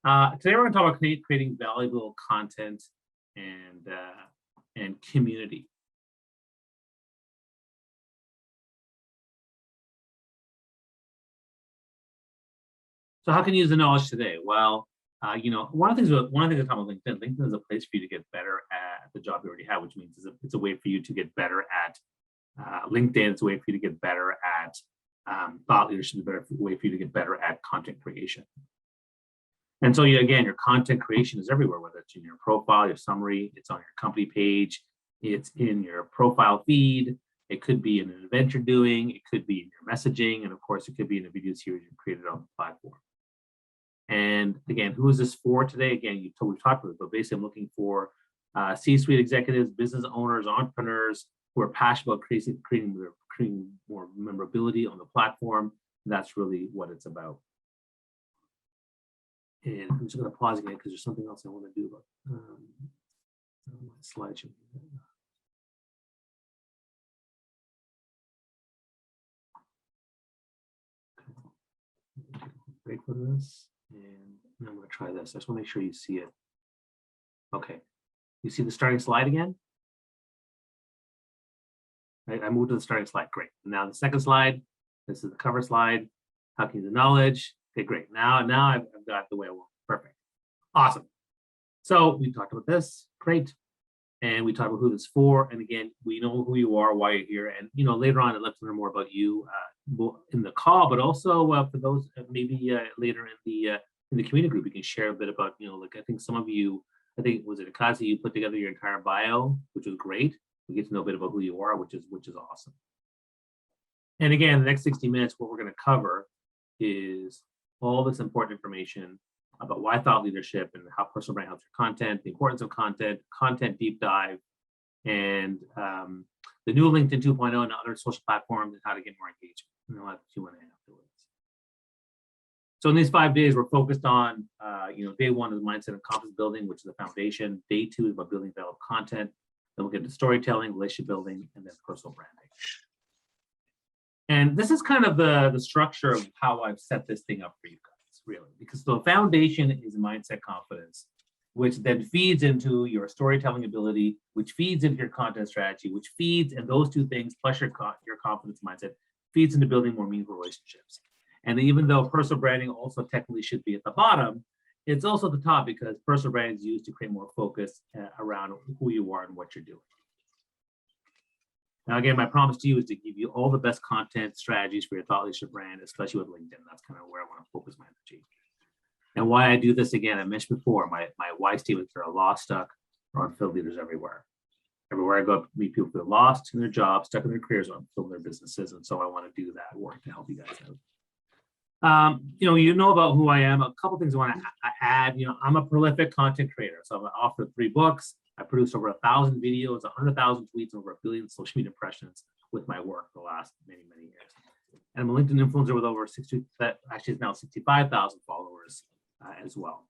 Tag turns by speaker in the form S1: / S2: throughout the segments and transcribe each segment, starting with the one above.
S1: Today we're going to talk about creating valuable content and community. So how can you use the knowledge today? Well, one of the things I talk about LinkedIn. LinkedIn is a place for you to get better at the job you already have, which means it's a way for you to get better at LinkedIn. It's a way for you to get better at thought leadership. It's a way for you to get better at content creation. And so, again, your content creation is everywhere, whether it's in your profile, your summary, it's on your company page, it's in your profile feed, it could be in an event you're doing, it could be in your messaging, and of course, it could be in a video series you created on the platform. And again, who is this for today? Again, we've talked about it, but basically I'm looking for C-suite executives, business owners, entrepreneurs who are passionate about creating more memorability on the platform. That's really what it's about. And I'm just going to pause again because there's something else I want to do about my slideshow. Break for this, and I'm going to try this. I just want to make sure you see it. Okay, you see the starting slide again? Right, I moved to the starting slide. Great. Now the second slide. This is the cover slide. How can you use the knowledge? Okay, great. Now I've got the way I want. Perfect. Awesome. So we talked about this. Great. And we talked about who this is for. And again, we know who you are, why you're here. And later on, I'd love to learn more about you in the call, but also for those maybe later in the community group, you can share a bit about like I think some of you, was it Akazi, you put together your entire bio, which was great. We get to know a bit about who you are, which is awesome. And again, the next 60 minutes, what we're going to cover is all this important information about why thought leadership and how personal brand helps your content, the importance of content deep dive, and the new LinkedIn 2.0 and other social platforms and how to get more engagement. And I'll have Q&A afterwards. So in these 5 days, we're focused on, day one is mindset and confidence building, which is the foundation. Day two is about building valuable content. Then we'll get to storytelling, relationship building, and then personal branding. And this is kind of the structure of how I've set this thing up for you guys, really, because the foundation is mindset confidence, which then feeds into your storytelling ability, which feeds into your content strategy, which feeds, and those two things, plus your confidence mindset, feeds into building more meaningful relationships. And even though personal branding also technically should be at the bottom, it's also at the top because personal branding is used to create more focus around who you are and what you're doing. Now, again, my promise to you is to give you all the best content strategies for your thought leadership brand, especially with LinkedIn. That's kind of where I want to focus my energy. And why I do this, again, I mentioned before, my why statements are lost, stuck, or unfilled leaders everywhere. Everywhere I go, meet people feel lost in their jobs, stuck in their careers, or unfilled in their businesses. And so I want to do that work to help you guys out. You know about who I am. A couple things I want to add. I'm a prolific content creator. So I'm author of 3 books. I produced over 1,000 videos, 100,000 tweets, over 1 billion social media impressions with my work the last many, many years. And I'm a LinkedIn influencer with over 60, that actually is now 65,000 followers as well.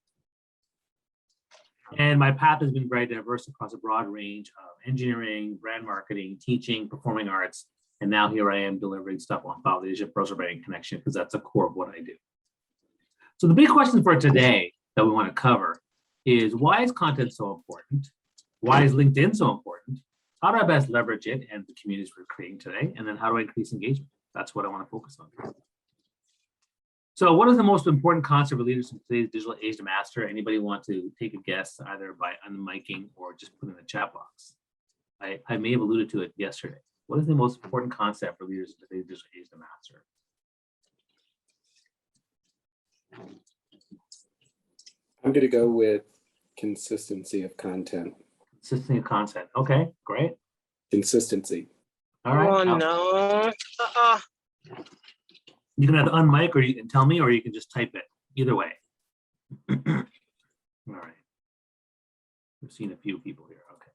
S1: And my path has been very diverse across a broad range of engineering, brand marketing, teaching, performing arts. And now here I am delivering stuff on thought leadership, personal branding, connection, because that's the core of what I do. So the big question for today that we want to cover is, why is content so important? Why is LinkedIn so important? How do I best leverage it and the communities we're creating today? And then how do I increase engagement? That's what I want to focus on. So what is the most important concept for leaders in today's digital age to master? Anybody want to take a guess either by unmiking or just put in the chat box? I may have alluded to it yesterday. What is the most important concept for leaders in today's digital age to master?
S2: I'm going to go with consistency of content.
S1: Consistency of content. Okay, great.
S2: Consistency.
S1: All right.
S3: Oh, no.
S1: You can have to unmic, or you can tell me, or you can just type it. Either way. All right. We've seen a few people here. Okay.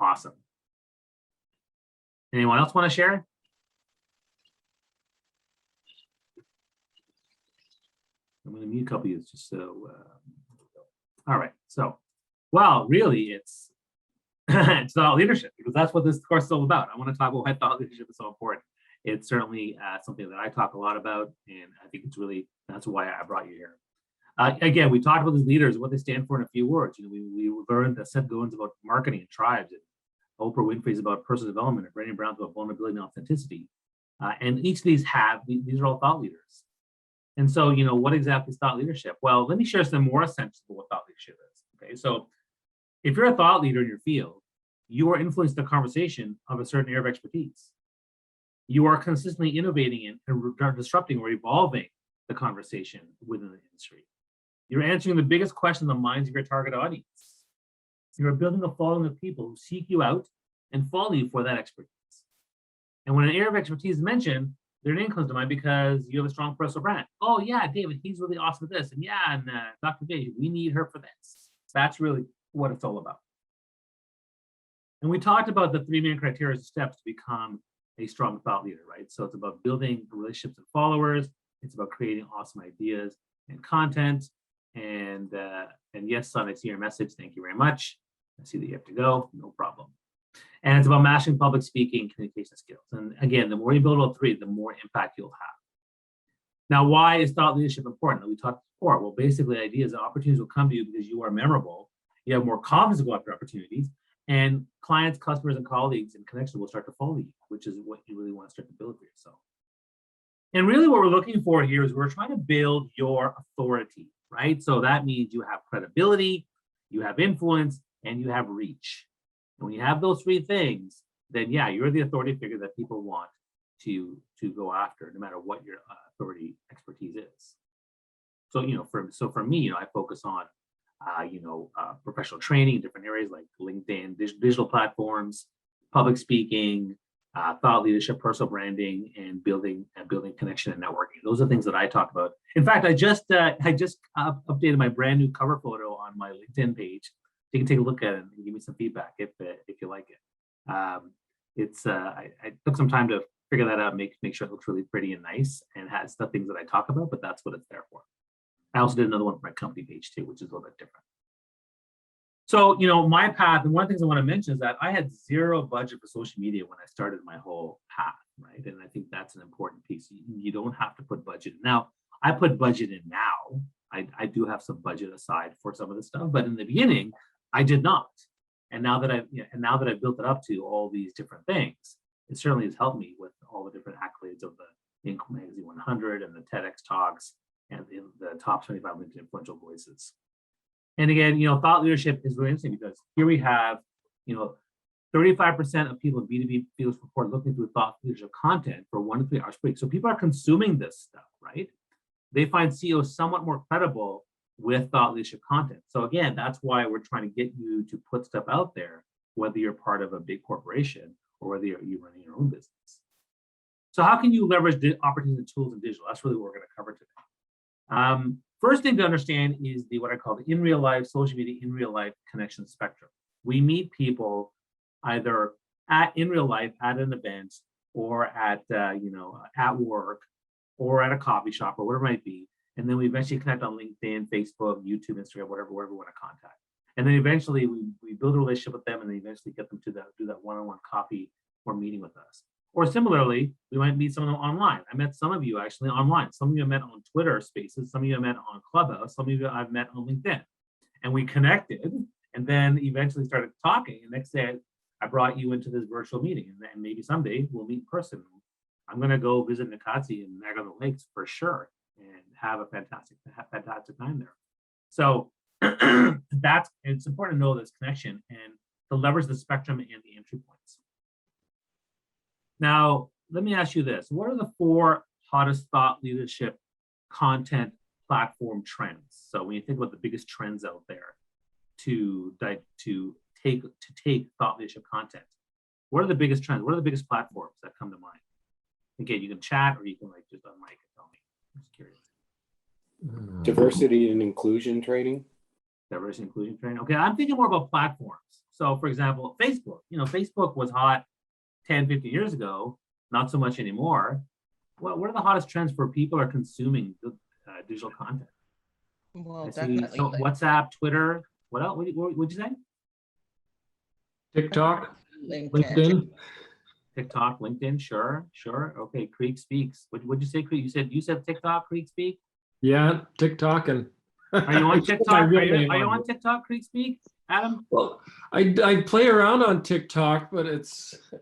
S1: Awesome. Anyone else want to share? I'm going to mute a couple of you just so. All right. So, well, really, it's thought leadership, because that's what this course is all about. I want to talk about why thought leadership is so important. It's certainly something that I talk a lot about, and I think it's really, that's why I brought you here. Again, we talked about these leaders and what they stand for in a few words. We learned that Seth Godin's about marketing and tribes, and Oprah Winfrey's about personal development, and Brene Brown's about vulnerability and authenticity. And each of these these are all thought leaders. And so, what exactly is thought leadership? Well, let me share some more essentials of what thought leadership is. Okay, so if you're a thought leader in your field, you are influencing the conversation of a certain area of expertise. You are consistently innovating and disrupting or evolving the conversation within the industry. You're answering the biggest question in the minds of your target audience. You're building a following of people who seek you out and follow you for that expertise. And when an area of expertise is mentioned, their name comes to mind because you have a strong personal brand. Oh yeah, David, he's really awesome at this. And yeah, and Dr. Dave, we need her for this. That's really what it's all about. And we talked about the 3 main criteria steps to become a strong thought leader, right? So it's about building relationships and followers. It's about creating awesome ideas and content. And yes, son, I see your message. Thank you very much. I see that you have to go. No problem. And it's about mastering public speaking, communication skills. And again, the more you build all 3, the more impact you'll have. Now, why is thought leadership important? We talked before. Well, basically, the idea is that opportunities will come to you because you are memorable. You have more confidence to go after opportunities, and clients, customers, and colleagues and connections will start to follow you, which is what you really want to start to build for yourself. And really what we're looking for here is we're trying to build your authority, right? So that means you have credibility, you have influence, and you have reach. And when you have those 3 things, then yeah, you're the authority figure that people want to go after, no matter what your authority expertise is. So for me, I focus on professional training in different areas like LinkedIn, digital platforms, public speaking, thought leadership, personal branding, and building connection and networking. Those are things that I talk about. In fact, I just updated my brand new cover photo on my LinkedIn page. You can take a look at it and give me some feedback if you like it. I took some time to figure that out, make sure it looks really pretty and nice, and has the things that I talk about, but that's what it's there for. I also did another one for my company page too, which is a little bit different. So, my path, and one of the things I want to mention is that I had 0 budget for social media when I started my whole path, right? And I think that's an important piece. You don't have to put budget in. Now, I put budget in now. I do have some budget aside for some of this stuff, but in the beginning, I did not. And now that I've built it up to all these different things, it certainly has helped me with all the different accolades of the Inc. Magazine 100 and the TEDx talks and the top 25 LinkedIn influential voices. And again, thought leadership is really interesting because here we have, 35% of people in B2B fields report looking through thought leadership content for 1 to 3 hours per week. So people are consuming this stuff, right? They find CEOs somewhat more credible with thought leadership content. So again, that's why we're trying to get you to put stuff out there, whether you're part of a big corporation or whether you're running your own business. So how can you leverage the opportunities and tools in digital? That's really what we're going to cover today. First thing to understand is what I call the in real life, social media in real life connection spectrum. We meet people either in real life at an event or at work or at a coffee shop or whatever it might be. And then we eventually connect on LinkedIn, Facebook, YouTube, Instagram, wherever we want to contact. And then eventually we build a relationship with them and then eventually get them to do that one-on-one coffee or meeting with us. Or similarly, we might meet some of them online. I met some of you actually online. Some of you I met on Twitter Spaces. Some of you I met on Clubhouse. Some of you I've met on LinkedIn. And we connected and then eventually started talking. And next day, I brought you into this virtual meeting. And maybe someday we'll meet in person. I'm going to go visit Nikatsi and Niagara Lakes for sure and have a fantastic time there. So it's important to know this connection and to leverage the spectrum and the entry points. Now, let me ask you this. What are the 4 hottest thought leadership content platform trends? So when you think about the biggest trends out there to take thought leadership content, what are the biggest trends? What are the biggest platforms that come to mind? Again, you can chat or you can just on mic and tell me. I'm just curious.
S2: Diversity and inclusion training.
S1: Diversity and inclusion training. Okay, I'm thinking more about platforms. So for example, Facebook. Facebook was hot 10, 15 years ago, not so much anymore. What are the hottest trends for people are consuming digital content?
S3: Well, definitely.
S1: So WhatsApp, Twitter, what else? What'd you say?
S4: TikTok,
S3: LinkedIn.
S4: LinkedIn.
S1: TikTok, LinkedIn, sure. Okay, Creek Speaks. What'd you say, Creek? You said TikTok, Creek Speak?
S4: Yeah, TikTok and
S1: Are you on
S4: I put my
S1: TikTok?
S4: real
S1: Are you
S4: name
S1: are you
S4: on
S1: on TikTok, Creek Speak, Adam?
S4: Well, I play around on TikTok, but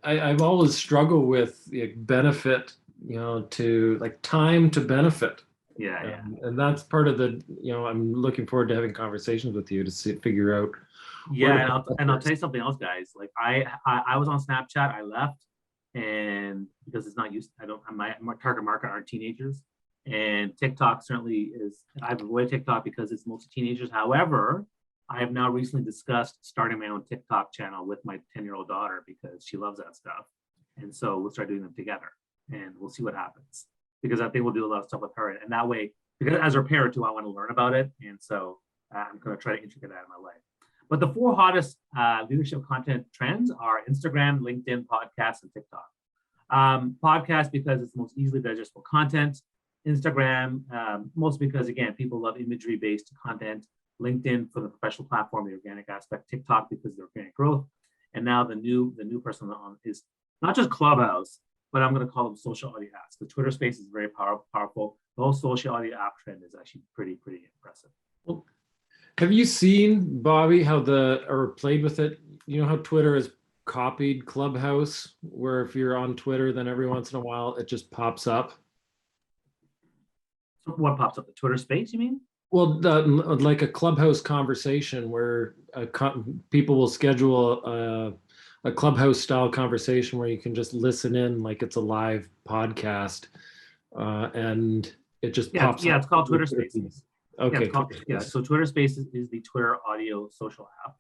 S4: I've always struggled with the benefit, to like time to benefit.
S1: Yeah.
S4: And that's part of the, I'm looking forward to having conversations with you to figure out
S1: Yeah,
S4: where to
S1: and I'll
S4: put
S1: tell you something else, guys. Like I was on Snapchat, I left, and because it's not used, I don't. My target market are teenagers, and TikTok certainly is. I've avoided TikTok because it's mostly teenagers. However, I have now recently discussed starting my own TikTok channel with my 10-year-old daughter because she loves that stuff, and so we'll start doing them together, and we'll see what happens. Because I think we'll do a lot of stuff with her, and that way, because as her parent too, I want to learn about it, and so I'm going to try to integrate that in my life. But the four hottest leadership content trends are Instagram, LinkedIn, podcasts, and TikTok. Podcast because it's the most easily digestible content. Instagram, mostly because, again, people love imagery-based content. LinkedIn for the professional platform, the organic aspect. TikTok because of the organic growth. And now the new person on is not just Clubhouse, but I'm going to call them social audio apps. The Twitter space is very powerful. The whole social audio app trend is actually pretty impressive.
S4: Well, have you seen, Bobby, or played with it? You know how Twitter has copied Clubhouse, where if you're on Twitter, then every once in a while it just pops up?
S1: So what pops up? The Twitter space, you mean?
S4: Well, like a Clubhouse conversation where people will schedule a Clubhouse style conversation where you can just listen in like it's a live podcast, and it just pops up.
S1: Yeah, it's called Twitter Spaces.
S4: Okay.
S1: So Twitter Spaces is the Twitter audio social app.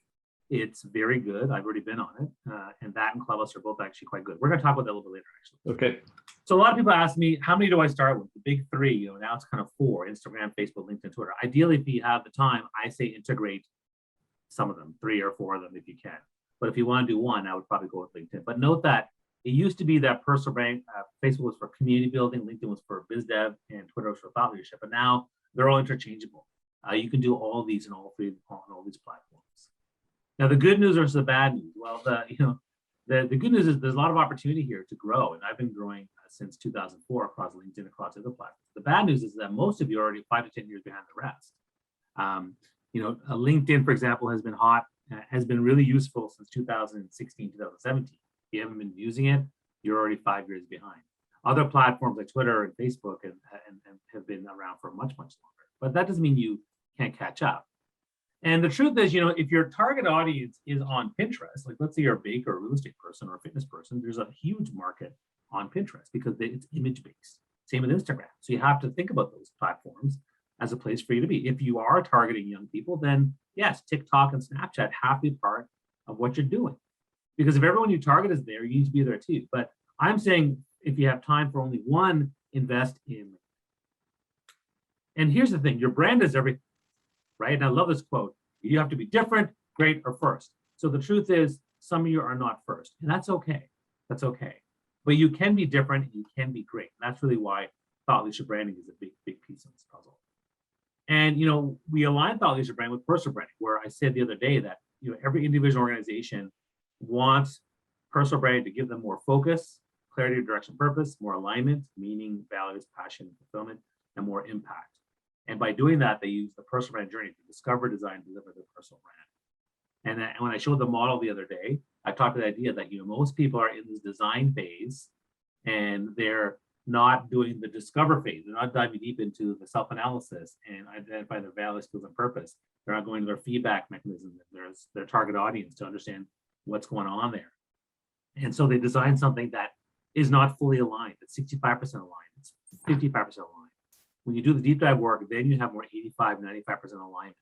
S1: It's very good. I've already been on it, and that and Clubhouse are both actually quite good. We're going to talk about that a little bit later, actually.
S4: Okay.
S1: So a lot of people ask me, how many do I start with? The big three. Now it's kind of four: Instagram, Facebook, LinkedIn, Twitter. Ideally, if you have the time, I say integrate some of them, 3 or 4 of them if you can. But if you want to do one, I would probably go with LinkedIn. But note that it used to be that personal brand, Facebook was for community building, LinkedIn was for biz dev, and Twitter was for thought leadership. But now they're all interchangeable. You can do all of these on all these platforms. Now, the good news versus the bad news. Well, the good news is there's a lot of opportunity here to grow, and I've been growing since 2004 across LinkedIn, across other platforms. The bad news is that most of you are already 5 to 10 years behind the rest. LinkedIn, for example, has been hot, has been really useful since 2016, 2017. If you haven't been using it, you're already 5 years behind. Other platforms like Twitter and Facebook and have been around for much longer. But that doesn't mean you can't catch up. And the truth is, if your target audience is on Pinterest, like let's say you're a baker, or a real estate person, or a fitness person, there's a huge market on Pinterest because it's image-based. Same with Instagram. So you have to think about those platforms as a place for you to be. If you are targeting young people, then yes, TikTok and Snapchat have to be part of what you're doing. Because if everyone you target is there, you need to be there too. But I'm saying if you have time for only one, invest in. And here's the thing, your brand is everything, right? And I love this quote, you have to be different, great, or first. So the truth is, some of you are not first, and that's okay. That's okay. But you can be different and you can be great. And that's really why thought leadership branding is a big piece of this puzzle. And we align thought leadership brand with personal branding, where I said the other day that every individual organization wants personal branding to give them more focus, clarity of direction, purpose, more alignment, meaning, values, passion, fulfillment, and more impact. And by doing that, they use the personal brand journey to discover, design, deliver their personal brand. And when I showed the model the other day, I talked to the idea that most people are in this design phase and they're not doing the discover phase. They're not diving deep into the self-analysis and identify their values, skills, and purpose. They're not going to their feedback mechanism, their target audience to understand what's going on there. And so they design something that is not fully aligned. It's 65% aligned. It's 55% aligned. When you do the deep dive work, then you have more 85, 95% alignment.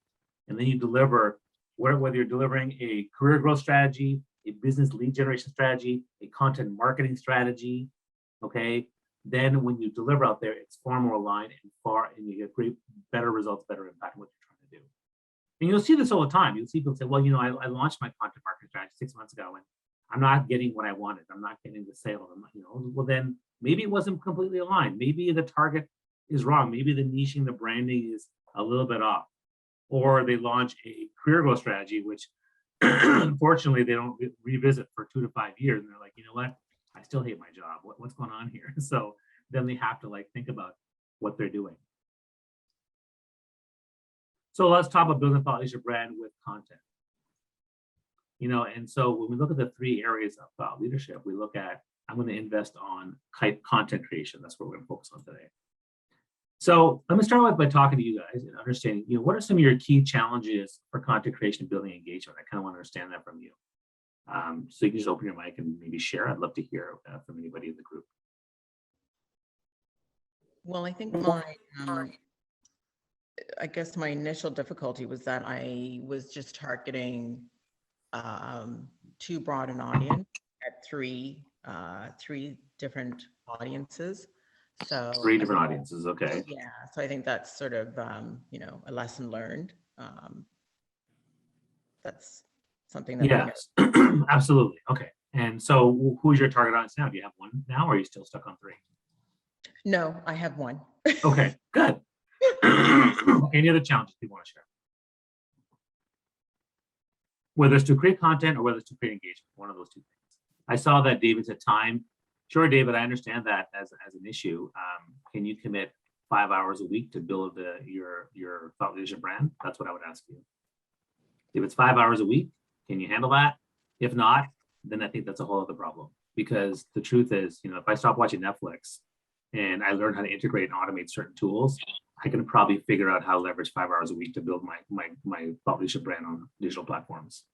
S1: And then you deliver, whether you're delivering a career growth strategy, a business lead generation strategy, a content marketing strategy, okay? Then when you deliver out there, it's far more aligned and you get better results, better impact on what you're trying to do. And you'll see this all the time. You'll see people say, well, I launched my content marketing strategy 6 months ago and I'm not getting what I wanted. I'm not getting the sales. Well, then maybe it wasn't completely aligned. Maybe the target is wrong. Maybe the niching, the branding is a little bit off. Or they launch a career growth strategy, which unfortunately they don't revisit for 2 to 5 years. And they're like, you know what? I still hate my job. What's going on here? So then they have to think about what they're doing. So let's talk about building a thought leadership brand with content. And so when we look at the three areas of thought leadership, we look at, I'm going to invest on content creation. That's what we're going to focus on today. So let me start with by talking to you guys and understanding, what are some of your key challenges for content creation and building engagement? I kind of want to understand that from you. So you can just open your mic and maybe share. I'd love to hear from anybody in the group.
S3: Well, I think I guess my initial difficulty was that I was just targeting too broad an audience at three different audiences. So
S1: Three different audiences, okay.
S3: Yeah, so I think that's sort of a lesson learned. That's something that
S1: Yes, absolutely. Okay. And so who's your target audience now? Do you have one now, or are you still stuck on three?
S3: No, I have one.
S1: Okay, good. Any other challenges people want to share? Whether it's to create content or whether it's to create engagement, one of those two things. I saw that David said time. Sure, David, I understand that as an issue. Can you commit 5 hours a week to build your thought leadership brand? That's what I would ask you. If it's 5 hours a week, can you handle that? If not, then I think that's a whole other problem. Because the truth is, if I stop watching Netflix and I learn how to integrate and automate certain tools, I can probably figure out how to leverage 5 hours a week to build my thought leadership brand on digital platforms.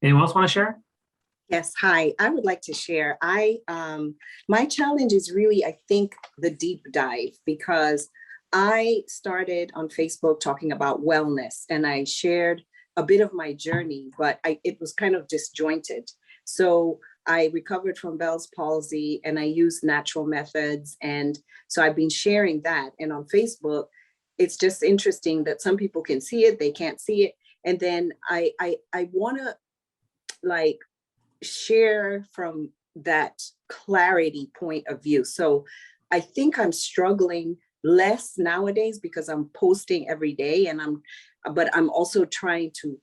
S1: Anyone else want to share?
S5: Yes, hi, I would like to share. My challenge is really, I think, the deep dive, because I started on Facebook talking about wellness and I shared a bit of my journey, but it was kind of disjointed. So I recovered from Bell's palsy and I used natural methods. And so I've been sharing that. And on Facebook, it's just interesting that some people can see it, they can't see it. And then I want to share from that clarity point of view. So I think I'm struggling less nowadays because I'm posting every day, but I'm also trying to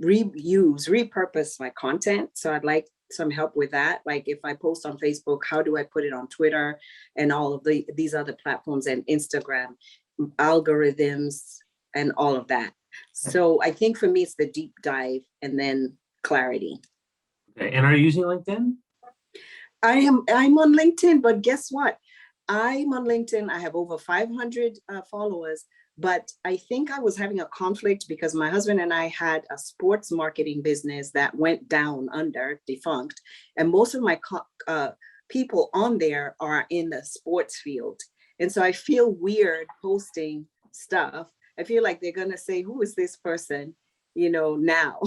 S5: repurpose my content. So I'd like some help with that. Like if I post on Facebook, how do I put it on Twitter and all of these other platforms and Instagram, algorithms and all of that. So I think for me, it's the deep dive and then clarity.
S1: Okay, and are you using LinkedIn?
S5: I'm on LinkedIn, but guess what? I'm on LinkedIn. I have over 500 followers, but I think I was having a conflict because my husband and I had a sports marketing business that went down defunct. And most of my people on there are in the sports field. And so I feel weird posting stuff. I feel like they're going to say, who is this person, now?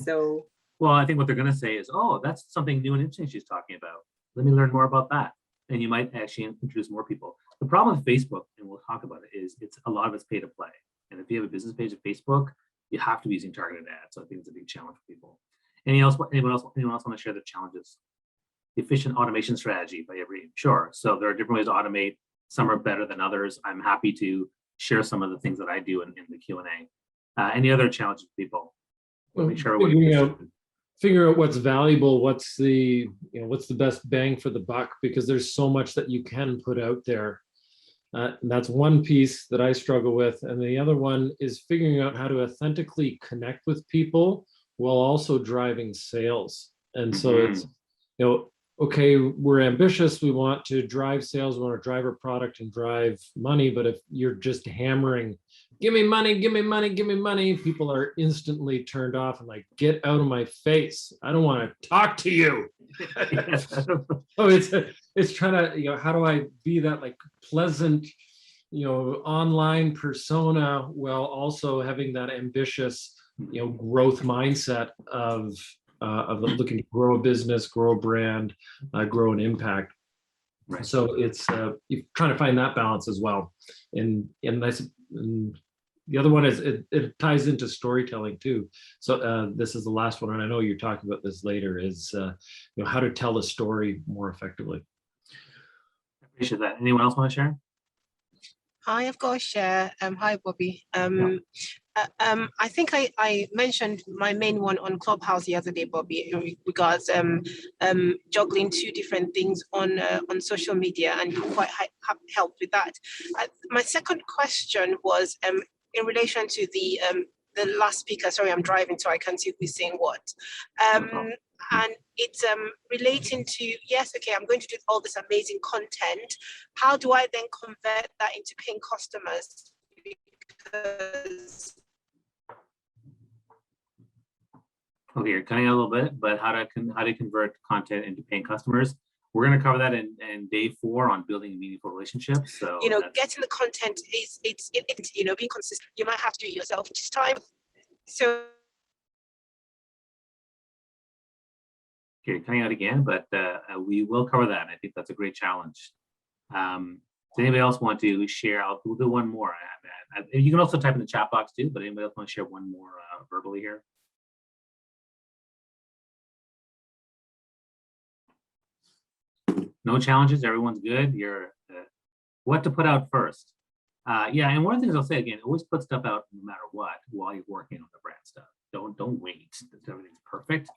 S5: So.
S1: Well, I think what they're going to say is, oh, that's something new and interesting she's talking about. Let me learn more about that. And you might actually introduce more people. The problem with Facebook, and we'll talk about it, is a lot of it's pay to play. And if you have a business page of Facebook, you have to be using targeted ads. So I think it's a big challenge for people. Anyone else want to share the challenges? Efficient automation strategy by every, sure. So there are different ways to automate. Some are better than others. I'm happy to share some of the things that I do in the Q&A. Any other challenges, people?
S4: Well,
S1: Make sure
S4: figure out what's valuable, what's the best bang for the buck, because there's so much that you can put out there. That's one piece that I struggle with. And the other one is figuring out how to authentically connect with people while also driving sales. And so it's, okay, we're ambitious, we want to drive sales, we want to drive our product and drive money, but if you're just hammering, give me money, give me money, give me money, people are instantly turned off and like, get out of my face. I don't want to talk to you. So it's trying to, how do I be that like pleasant, online persona while also having that ambitious, growth mindset of looking to grow a business, grow a brand, grow an impact. Right. So it's you're trying to find that balance as well. And the other one is it ties into storytelling too. So this is the last one, and I know you're talking about this later, is how to tell a story more effectively.
S1: I appreciate that. Anyone else want to share?
S6: Hi, I've got to share. Hi, Bobby. I think I mentioned my main one on Clubhouse the other day, Bobby, in regards juggling two different things on social media, and you quite helped with that. My second question was in relation to the last speaker. Sorry, I'm driving, so I can't see who's saying what. And it's relating to, yes, okay, I'm going to do all this amazing content. How do I then convert that into paying customers? Because
S1: Okay, you're cutting out a little bit, but how to convert content into paying customers. We're going to cover that in day 4 on building meaningful relationships. So
S6: getting the content is it's being consistent. You might have to do it yourself each time. So
S1: okay, you're cutting out again, but we will cover that. I think that's a great challenge. Does anybody else want to share? We'll do one more. You can also type in the chat box too, but anybody else want to share one more verbally here? No challenges, everyone's good. You're what to put out first. Yeah, and one of the things I'll say again, always put stuff out no matter what while you're working on the brand stuff. Don't wait until everything's perfect.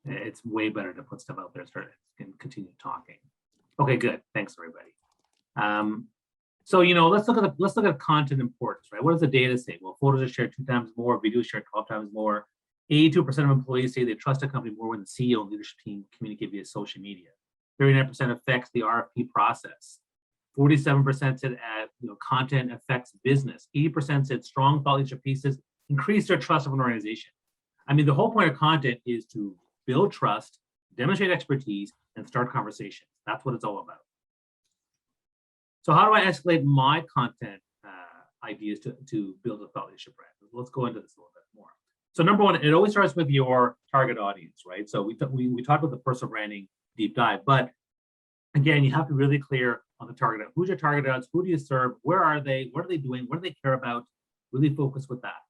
S1: It's way better to put stuff out there and continue talking. Okay, good. Thanks, everybody. So let's look at content importance, right? What does the data say? Well, photos are shared 2 times more, videos shared 12 times more. 82% of employees say they trust a company more when the CEO and leadership team communicate via social media. 39% affects the RFP process. 47% said content affects business. 80% said strong thought leadership pieces increase their trust of an organization. I mean, the whole point of content is to build trust, demonstrate expertise, and start conversations. That's what it's all about. So how do I escalate my content ideas to build a thought leadership brand? Let's go into this a little bit more. So number one, it always starts with your target audience, right? So we talked about the personal branding deep dive, but again, you have to be really clear on the target. Who's your target audience? Who do you serve? Where are they? What are they doing? What do they care about? Really focus with that.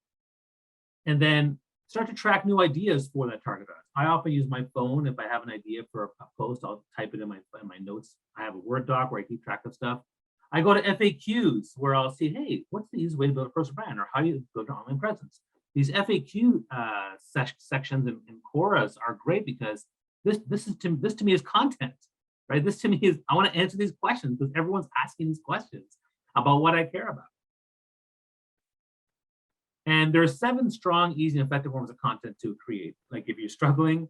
S1: And then start to track new ideas for that target audience. I often use my phone. If I have an idea for a post, I'll type it in my notes. I have a Word doc where I keep track of stuff. I go to FAQs where I'll see, hey, what's the easiest way to build a personal brand, or how do you build an online presence? These FAQ sections and Quoras are great because this to me is content, right? This to me is, I want to answer these questions because everyone's asking these questions about what I care about. And there are 7 strong, easy, and effective forms of content to create. Like if you're struggling,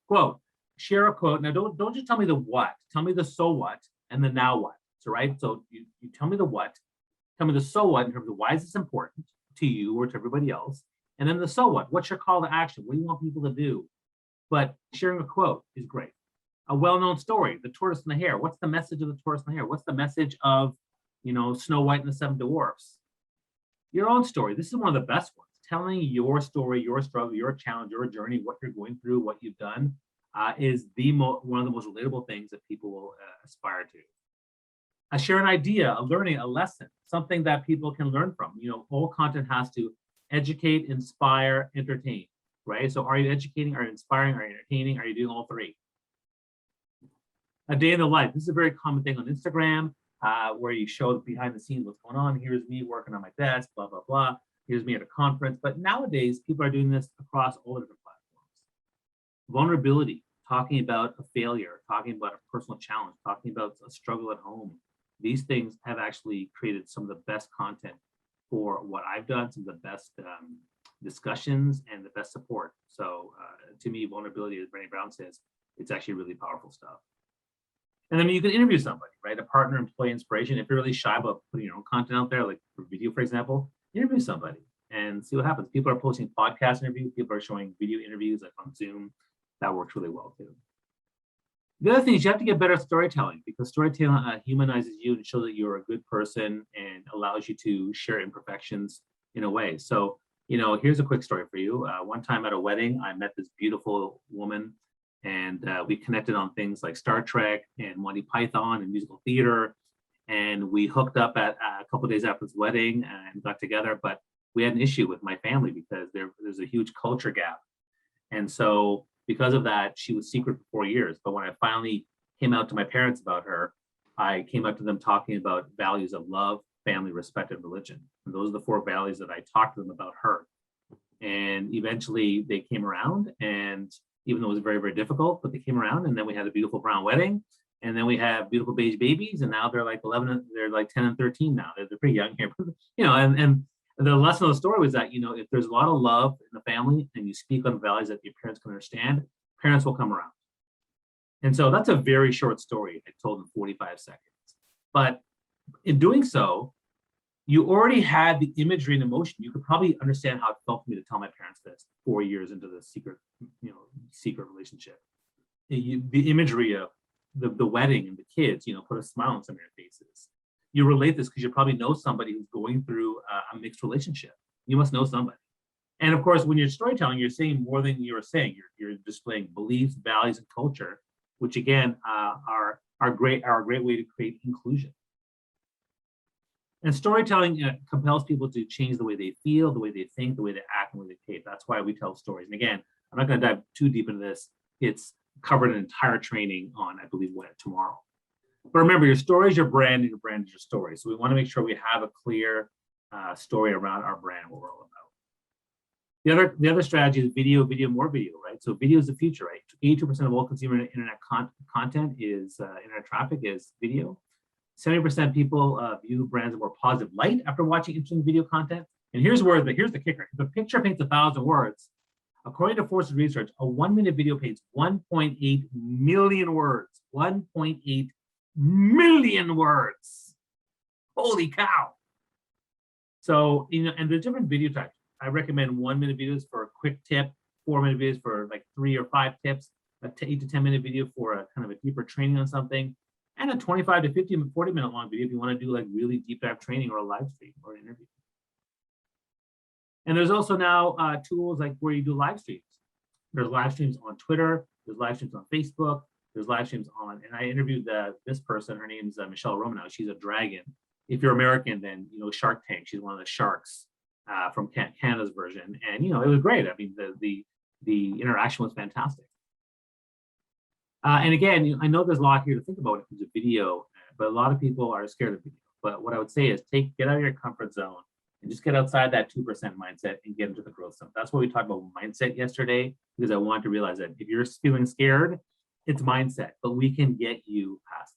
S1: quote, share a quote. Now don't just tell me the what, tell me the so what and the now what. So right, so you tell me the what, tell me the so what in terms of why is this important to you or to everybody else, and then the so what. What's your call to action? What do you want people to do? But sharing a quote is great. A well-known story, the tortoise and the hare. What's the message of the tortoise and the hare? What's the message of, Snow White and the 7 Dwarfs? Your own story. This is one of the best ones. Telling your story, your struggle, your challenge, your journey, what you're going through, what you've done, is one of the most relatable things that people will aspire to. Share an idea, a learning, a lesson, something that people can learn from. All content has to educate, inspire, entertain, right? So are you educating, are you inspiring, are you entertaining, are you doing all 3? A day in the life. This is a very common thing on Instagram, where you show behind the scenes what's going on. Here's me working on my desk, blah, blah, blah. Here's me at a conference. But nowadays, people are doing this across all different platforms. Vulnerability, talking about a failure, talking about a personal challenge, talking about a struggle at home. These things have actually created some of the best content for what I've done, some of the best discussions and the best support. So to me, vulnerability, as Brené Brown says, it's actually really powerful stuff. And then you can interview somebody, right? A partner, employee, inspiration. If you're really shy about putting your own content out there, like for video, for example, interview somebody and see what happens. People are posting podcast interviews. People are showing video interviews like on Zoom. That works really well too. The other thing is you have to get better at storytelling, because storytelling humanizes you and shows that you're a good person and allows you to share imperfections in a way. So, here's a quick story for you. One time at a wedding, I met this beautiful woman, and we connected on things like Star Trek and Monty Python and musical theater. And we hooked up at a couple of days after this wedding and got together, but we had an issue with my family because there's a huge culture gap. And so because of that, she was secret for 4 years. But when I finally came out to my parents about her, I came out to them talking about values of love, family, respect, and religion. And those are the 4 values that I talked to them about her. And eventually they came around, and even though it was very, very difficult, but they came around, and then we had a beautiful brown wedding, and then we have beautiful beige babies, and now they're like 11, they're like 10 and 13 now. They're pretty young here, you know, and the lesson of the story was that, you know, if there's a lot of love in the family and you speak on values that your parents can understand, parents will come around. And so that's a very short story I told in 45 seconds. But in doing so, you already had the imagery and emotion. You could probably understand how it felt for me to tell my parents this 4 years into the secret, you know, secret relationship. The imagery of the wedding and the kids, you know, put a smile on some of your faces. You relate this because you probably know somebody who's going through a mixed relationship. You must know somebody. And of course, when you're storytelling, you're saying more than you're saying. You're displaying beliefs, values, and culture, which again are a great way to create inclusion. And storytelling compels people to change the way they feel, the way they think, the way they act, and the way they behave. That's why we tell stories. And again, I'm not going to dive too deep into this. It's covered an entire training on, I believe, tomorrow. But remember, your story is your brand, and your brand is your story. So we want to make sure we have a clear story around our brand, what we're all about. The other strategy is video, more video, right? So video is the future, right? 82% of all consumer internet content is internet traffic is video. 70% people view brands in more positive light after watching interesting video content. And here's the kicker. If a picture paints 1,000 words, according to Forrester research, a 1-minute video paints 1.8 million words. 1.8 million words. Holy cow. So, you know, and there's different video types. I recommend 1-minute videos for a quick tip, 4-minute videos for like 3 or 5 tips, a 8 to 10 minute video for a kind of a deeper training on something, and a 25 to 50, 40-minute long video if you want to do like really deep dive training or a live stream or an interview. And there's also now tools like where you do live streams. There's live streams on Twitter, there's live streams on Facebook, there's live streams on, and I interviewed this person, her name's Michelle Romanow. She's a dragon. If you're American, then you know Shark Tank. She's one of the sharks from Canada's version. And you know, it was great. I mean, the interaction was fantastic. And again, I know there's a lot here to think about when it comes to video, but a lot of people are scared of video. But what I would say is get out of your comfort zone and just get outside that 2% mindset and get into the growth zone. That's what we talked about mindset yesterday, because I want to realize that if you're feeling scared, it's mindset, but we can get you past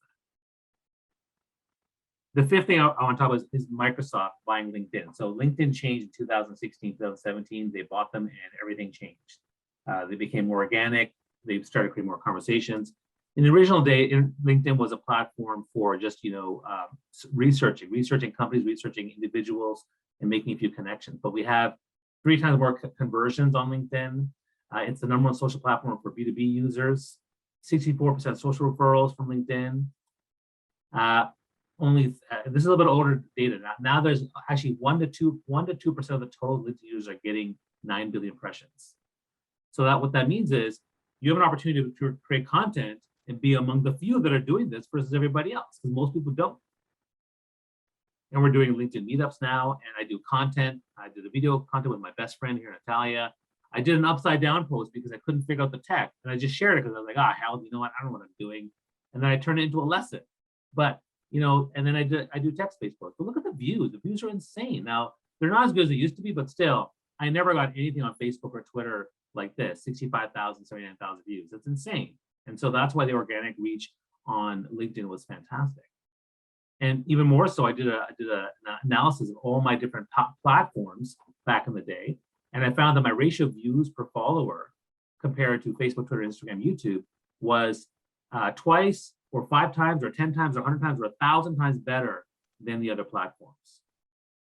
S1: that. The fifth thing I want to talk about is Microsoft buying LinkedIn. So LinkedIn changed in 2016, 2017. They bought them and everything changed. They became more organic. They started creating more conversations. In the original day, LinkedIn was a platform for just, you know, researching companies, researching individuals, and making a few connections. But we have 3 times more conversions on LinkedIn. It's the #1 social platform for B2B users. 64% social referrals from LinkedIn. This is a little bit older data. Now there's actually 1 to 2% of the total LinkedIn users are getting 9 billion impressions. So what that means is you have an opportunity to create content and be among the few that are doing this versus everybody else, because most people don't. And we're doing LinkedIn meetups now, and I do content. I did a video content with my best friend here, Natalia. I did an upside down post because I couldn't figure out the tech, and I just shared it because I was like, hell, you know what? I don't know what I'm doing. And then I turned it into a lesson. But you know, and then I do text-based posts. But look at the views. The views are insane. Now they're not as good as they used to be, but still, I never got anything on Facebook or Twitter like this. 65,000, 79,000 views. That's insane. And so that's why the organic reach on LinkedIn was fantastic. And even more so, I did an analysis of all my different platforms back in the day, and I found that my ratio of views per follower compared to Facebook, Twitter, Instagram, YouTube was twice or 5 times or 10 times or 100 times or 1,000 times better than the other platforms.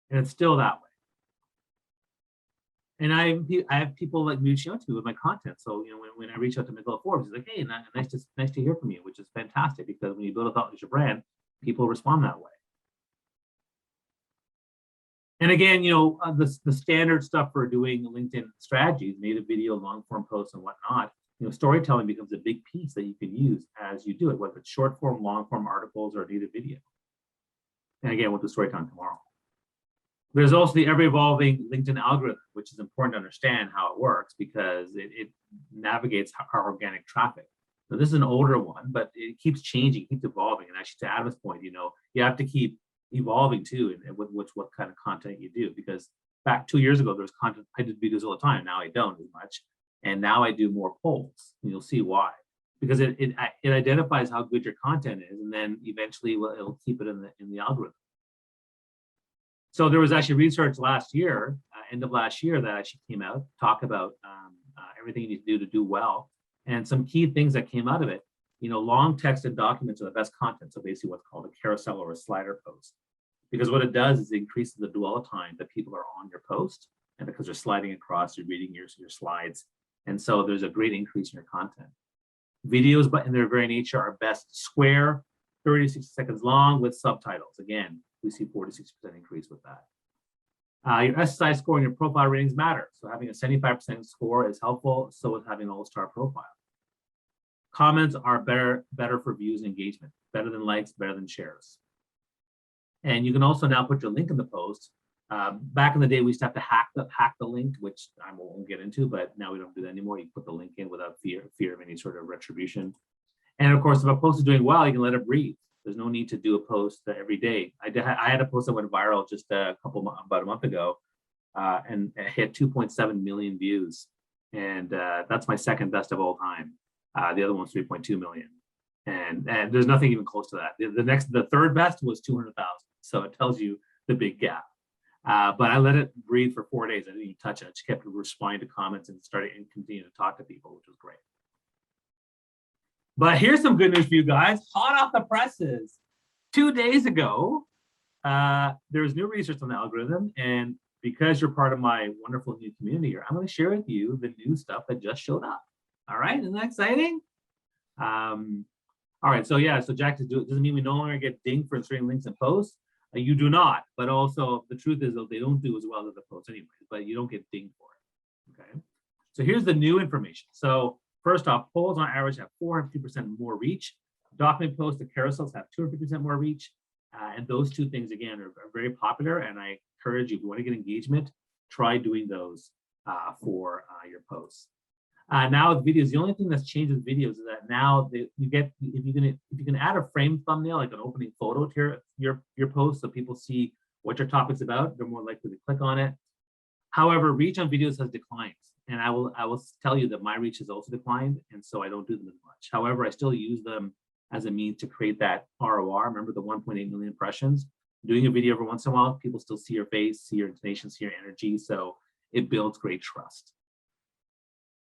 S1: And it's still that way. And I have people like reaching out to me with my content. So you know, when I reach out to Miguel Forbes, he's like, "Hey, nice to hear from you," which is fantastic, because when you build a thought leadership brand, people respond that way. And again, you know, the standard stuff for doing LinkedIn strategies, native video, long form posts, and whatnot. You know, storytelling becomes a big piece that you can use as you do it, whether it's short form, long form articles, or native video. And again, we'll do storytelling tomorrow. There's also the ever-evolving LinkedIn algorithm, which is important to understand how it works, because it navigates our organic traffic. So this is an older one, but it keeps changing, keeps evolving. And actually, to Adam's point, you know, you have to keep evolving too, and what kind of content you do. Because back 2 years ago, there was content, I did videos all the time. Now I don't as much. And now I do more polls, and you'll see why. Because it identifies how good your content is, and then eventually it'll keep it in the algorithm. So there was actually research last year, end of last year, that actually came out, talk about everything you need to do well. And some key things that came out of it, long text and documents are the best content. So basically what's called a carousel or a slider post. Because what it does is it increases the dwell time that people are on your post. And because they're sliding across, you're reading your slides. And so there's a great increase in your content. Videos, but in their very nature, are best square, 30 to 60 seconds long with subtitles. Again, we see 46% increase with that. Your SSI score and your profile ratings matter. So having a 75% score is helpful. So is having an all-star profile. Comments are better for views and engagement, better than likes, better than shares. And you can also now put your link in the post. Back in the day, we used to have to hack the link, which I won't get into, but now we don't do that anymore. You put the link in without fear of any sort of retribution. And of course, if a post is doing well, you can let it breathe. There's no need to do a post every day. I had a post that went viral just about a month ago, and it hit 2.7 million views. And that's my second best of all time. The other one's 3.2 million. And there's nothing even close to that. The third best was 200,000. So it tells you the big gap. But I let it breathe for 4 days. I didn't even touch it. I just kept responding to comments and continue to talk to people, which was great. But here's some good news for you guys. Hot off the presses. 2 days ago, there's new research on the algorithm. And because you're part of my wonderful new community here, I'm going to share with you the new stuff that just showed up. All right, isn't that exciting? All right, so yeah, so Jack, doesn't mean we no longer get dinged for inserting links and posts. You do not, but also the truth is that they don't do as well as the posts anyways, but you don't get dinged for it, okay? So here's the new information. So first off, polls on average have 450% more reach. Document posts and carousels have 250% more reach. And those two things, again, are very popular. And I encourage you, if you want to get engagement, try doing those for your posts. Now with videos, the only thing that's changed with videos is that now if you can add a frame thumbnail, like an opening photo to your post, so people see what your topic's about, they're more likely to click on it. However, reach on videos has declined, and I will tell you that my reach has also declined, and so I don't do them as much. However, I still use them as a means to create that ROR. Remember the 1.8 million impressions? Doing a video every once in a while, people still see your face, see your intonation, see your energy, so it builds great trust.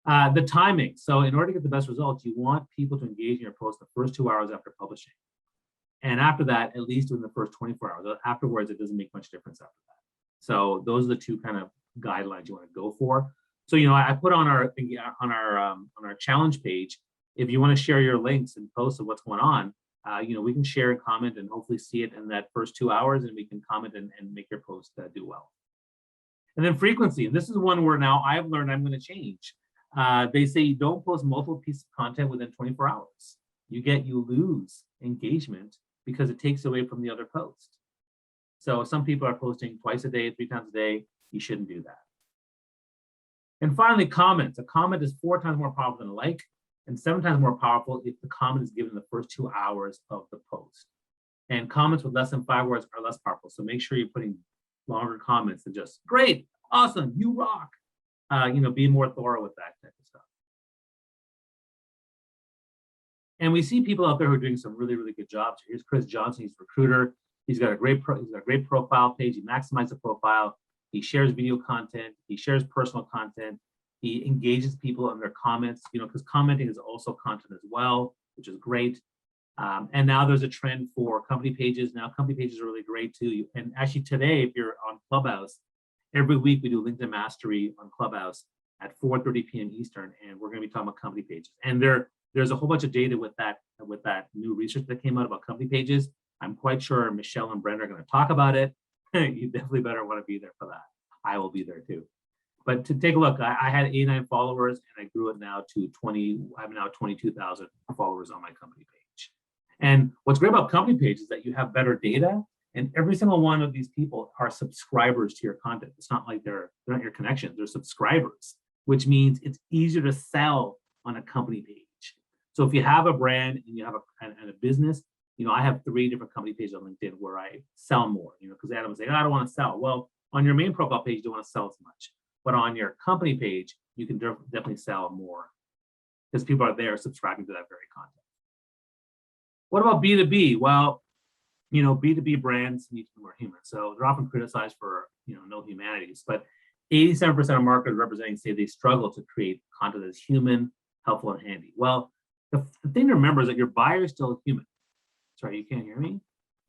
S1: The timing. So in order to get the best results, you want people to engage in your post the first 2 hours after publishing. And after that, at least within the first 24 hours. Afterwards, it doesn't make much difference after that. So those are the two kind of guidelines you want to go for. So, I put on our challenge page, if you want to share your links and posts of what's going on, we can share and comment and hopefully see it in that first 2 hours, and we can comment and make your post do well. And then frequency. And this is one where now I've learned I'm going to change. They say you don't post multiple pieces of content within 24 hours. You lose engagement because it takes away from the other post. So some people are posting twice a day, 3 times a day. You shouldn't do that. And finally, comments. A comment is 4 times more powerful than a like, and 7 times more powerful if the comment is given the first 2 hours of the post. And comments with less than 5 words are less powerful. So make sure you're putting longer comments than just "great, awesome, you rock." Be more thorough with that type of stuff. And we see people out there who are doing some really, really good jobs. Here's Chris Johnson. He's a recruiter. He's got a great profile page. He maximizes the profile. He shares video content. He shares personal content. He engages people in their comments, because commenting is also content as well, which is great. And now there's a trend for company pages. Now company pages are really great too. And actually today, if you're on Clubhouse, every week we do LinkedIn Mastery on Clubhouse at 4:30 p.m. Eastern, and we're going to be talking about company pages. And there's a whole bunch of data with that new research that came out about company pages. I'm quite sure Michelle and Brenda are going to talk about it. You definitely better want to be there for that. I will be there too. But to take a look, I had 89 followers, and I grew it now to 20. I have now 22,000 followers on my company page. And what's great about company pages is that you have better data. And every single one of these people are subscribers to your content. It's not like they're not your connections, they're subscribers, which means it's easier to sell on a company page. So if you have a brand and you have a business, I have 3 different company pages on LinkedIn where I sell more, because Adam was saying, I don't want to sell. Well, on your main profile page, you don't want to sell as much, but on your company page, you can definitely sell more because people are there subscribing to that very content. What about B2B? Well, B2B brands need to be more human. So they're often criticized for, no humanities, but 87% of marketers representing say they struggle to create content that's human, helpful, and handy. Well, the thing to remember is that your buyer is still human. Sorry, you can't hear me?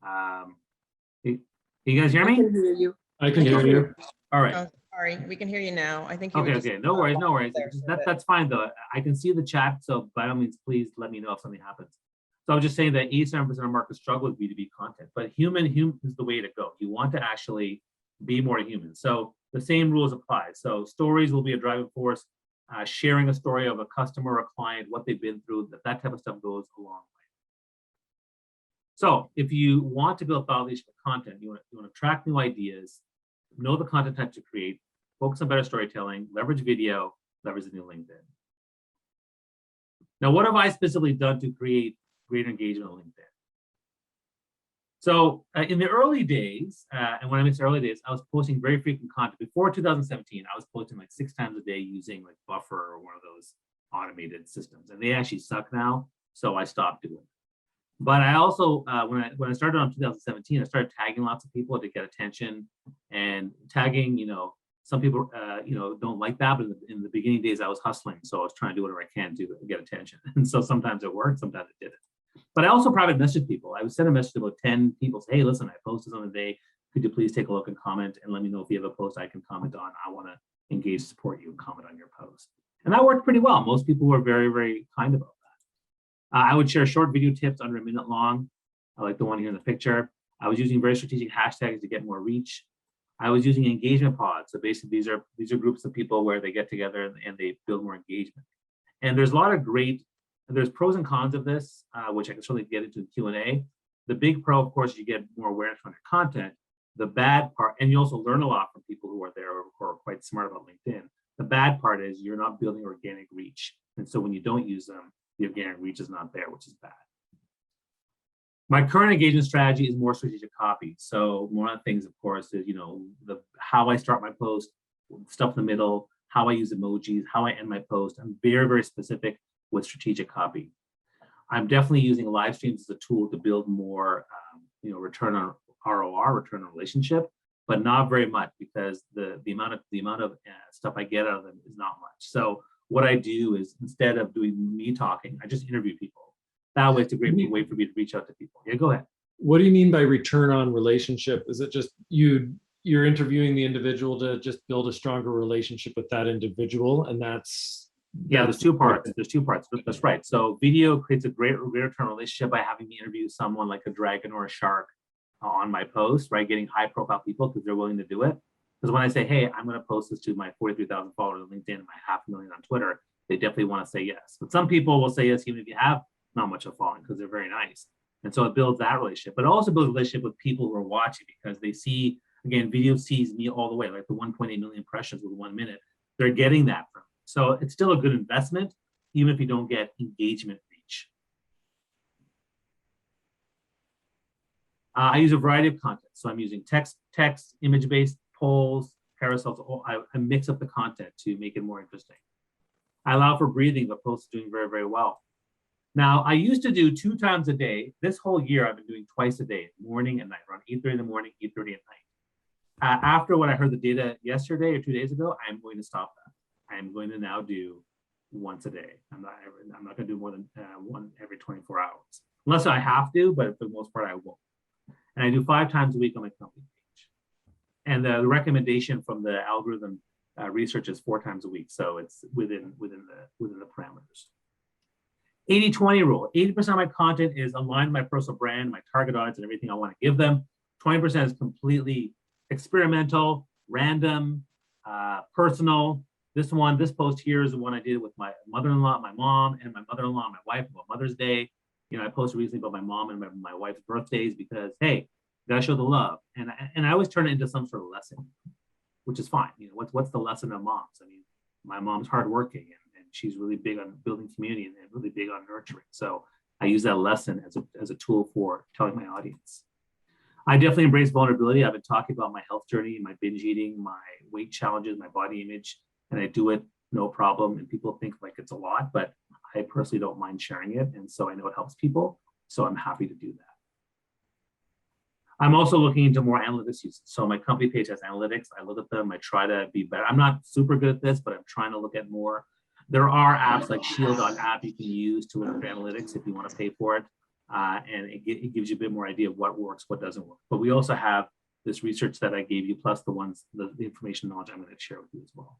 S1: Can you guys hear
S5: I
S1: me?
S5: can hear you.
S4: I can hear you.
S1: All right.
S3: Oh, sorry, we can hear you now. I think you were
S1: Okay,
S3: just,
S1: okay. No worries, no worries.
S3: there for a bit.
S1: That's fine though. I can see the chat, so by all means, please let me know if something happens. So I was just saying that 87% of marketers struggle with B2B content, but human is the way to go. You want to actually be more human. So the same rules apply. So stories will be a driving force. Sharing a story of a customer or a client, what they've been through, that type of stuff goes a long way. So if you want to build thought leadership content, you want to track new ideas, know the content type to create, focus on better storytelling, leverage video, leverage the new LinkedIn. Now, what have I specifically done to create greater engagement on LinkedIn? So in the early days, and when I mean early days, I was posting very frequent content. Before 2017, I was posting like 6 times a day using like Buffer or one of those automated systems, and they actually suck now, so I stopped doing it. But I also, when I started on 2017, I started tagging lots of people to get attention, and tagging, some people, don't like that, but in the beginning days, I was hustling, so I was trying to do whatever I can to get attention, and so sometimes it worked, sometimes it didn't. But I also private message people. I would send a message to about 10 people, say, hey, listen, I posted on the day. Could you please take a look and comment and let me know if you have a post I can comment on. I want to engage, support you, and comment on your post. And that worked pretty well. Most people were very, very kind about that. I would share short video tips under a minute long. I like the one here in the picture. I was using very strategic hashtags to get more reach. I was using engagement pods. So basically, these are groups of people where they get together and they build more engagement. And there's a lot of there's pros and cons of this, which I can certainly get into the Q&A. The big pro, of course, you get more awareness on your content. The bad part, and you also learn a lot from people who are there or who are quite smart about LinkedIn. The bad part is you're not building organic reach. And so when you don't use them, the organic reach is not there, which is bad. My current engagement strategy is more strategic copy. So one of the things, of course, is how I start my post, stuff in the middle, how I use emojis, how I end my post. I'm very, very specific with strategic copy. I'm definitely using live streams as a tool to build more, return on ROR, return on relationship, but not very much because the amount of stuff I get out of them is not much. So what I do is instead of doing me talking, I just interview people. That way, it's a great way for me to reach out to people. Yeah, go ahead.
S4: What do you mean by return on relationship? Is it just you're interviewing the individual to just build a stronger relationship with that individual, and
S1: there's two parts. That's right. So video creates a great return relationship by having me interview someone like a dragon or a shark on my post, right? Getting high profile people because they're willing to do it. Because when I say, hey, I'm going to post this to my 43,000 followers on LinkedIn and my 500,000 on Twitter, they definitely want to say yes. But some people will say yes, even if you have not much of a following, because they're very nice. And so it builds that relationship, but it also builds a relationship with people who are watching because they see, again, video sees me all the way, like the 1.8 million impressions with 1 minute. They're getting that from me. So it's still a good investment, even if you don't get engagement reach. I use a variety of content. So I'm using text, image-based polls, carousels. I mix up the content to make it more interesting. I allow for breathing, but posts are doing very, very well. Now, I used to do 2 times a day. This whole year, I've been doing twice a day, morning and night, around 8:30 in the morning, 8:30 at night. After when I heard the data yesterday or 2 days ago, I'm going to stop that. I'm going to now do once a day. I'm not going to do more than one every 24 hours, unless I have to, but for the most part, I won't. And I do 5 times a week on my company page. And the recommendation from the algorithm research is 4 times a week. So it's within the parameters. 80-20 rule. 80% of my content is aligned with my personal brand, my target audience, and everything I want to give them. 20% is completely experimental, random, personal. This post here is the one I did with my mother-in-law, my mom, and my mother-in-law, and my wife about Mother's Day. I posted recently about my mom and my wife's birthdays because, hey, gotta show the love. And I always turn it into some sort of lesson, which is fine. What's the lesson of moms? I mean, my mom's hardworking and she's really big on building community and really big on nurturing. So I use that lesson as a tool for telling my audience. I definitely embrace vulnerability. I've been talking about my health journey, my binge eating, my weight challenges, my body image, and I do it no problem. And people think like it's a lot, but I personally don't mind sharing it. And so I know it helps people. So I'm happy to do that. I'm also looking into more analytics use. So my company page has analytics. I look at them. I try to be better. I'm not super good at this, but I'm trying to look at more. There are apps like Shield.app you can use to look at analytics if you want to pay for it. And it gives you a bit more idea of what works, what doesn't work. But we also have this research that I gave you, plus the information knowledge I'm going to share with you as well.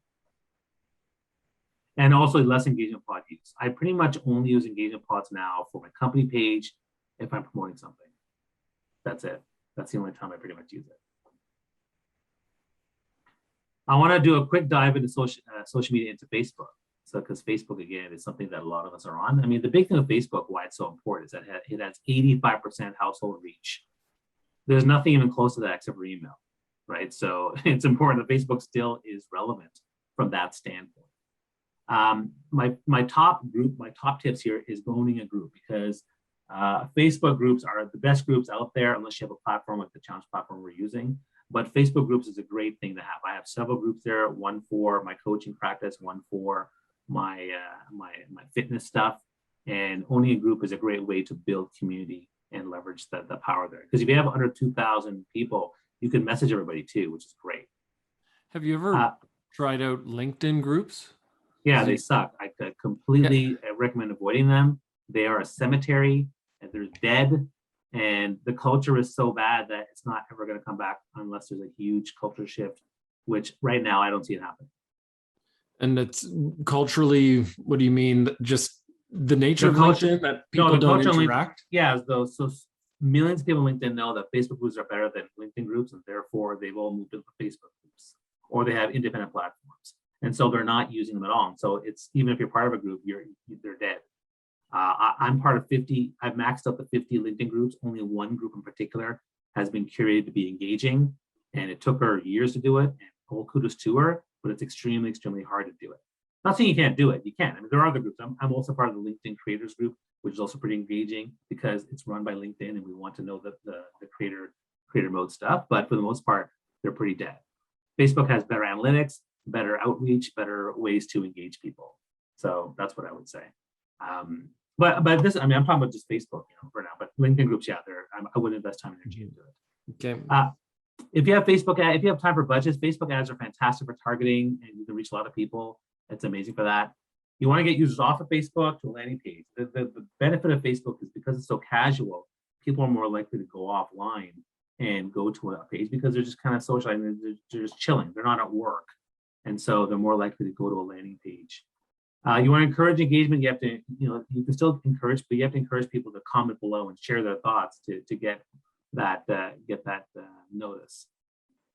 S1: And also less engagement pod use. I pretty much only use engagement pods now for my company page if I'm promoting something. That's it. That's the only time I pretty much use it. I want to do a quick dive into social media, into Facebook. So, because Facebook, again, is something that a lot of us are on. I mean, the big thing with Facebook, why it's so important, is that it has 85% household reach. There's nothing even close to that except for email, right? So it's important that Facebook still is relevant from that standpoint. My top tips here is owning a group, because Facebook groups are the best groups out there, unless you have a platform like the challenge platform we're using. But Facebook groups is a great thing to have. I have several groups there, one for my coaching practice, one for my fitness stuff. And owning a group is a great way to build community and leverage the power there. Because if you have under 2,000 people, you can message everybody too, which is great.
S4: Have you ever tried out LinkedIn groups?
S1: Yeah, they suck. I could completely recommend avoiding them. They are a cemetery and they're dead. And the culture is so bad that it's not ever going to come back unless there's a huge culture shift, which right now I don't see it happening.
S4: And it's culturally, what do you mean? Just the nature
S1: The
S4: of
S1: culture-
S4: LinkedIn, that people don't interact?
S1: Yeah, so millions of people on LinkedIn know that Facebook groups are better than LinkedIn groups, and therefore they've all moved to the Facebook groups, or they have independent platforms. And so they're not using them at all. And so it's, even if you're part of a group, they're dead. I'm part of 50. I've maxed out the 50 LinkedIn groups. Only one group in particular has been curated to be engaging, and it took her years to do it. And all kudos to her, but it's extremely, extremely hard to do it. Not saying you can't do it. You can. I mean, there are other groups. I'm also part of the LinkedIn Creators Group, which is also pretty engaging because it's run by LinkedIn, and we want to know the creator mode stuff. But for the most part, they're pretty dead. Facebook has better analytics, better outreach, better ways to engage people. So that's what I would say. But this, I mean, I'm talking about just Facebook, for now. But LinkedIn groups, yeah, I wouldn't invest time and energy into it.
S4: Okay.
S1: If you have if you have time for budgets, Facebook ads are fantastic for targeting, and you can reach a lot of people. It's amazing for that. You want to get users off of Facebook to a landing page. The benefit of Facebook is because it's so casual, people are more likely to go offline and go to a page because they're just kind of socializing. They're just chilling. They're not at work. And so they're more likely to go to a landing page. You want to encourage engagement. You have to, you can still encourage, but you have to encourage people to comment below and share their thoughts to get that notice.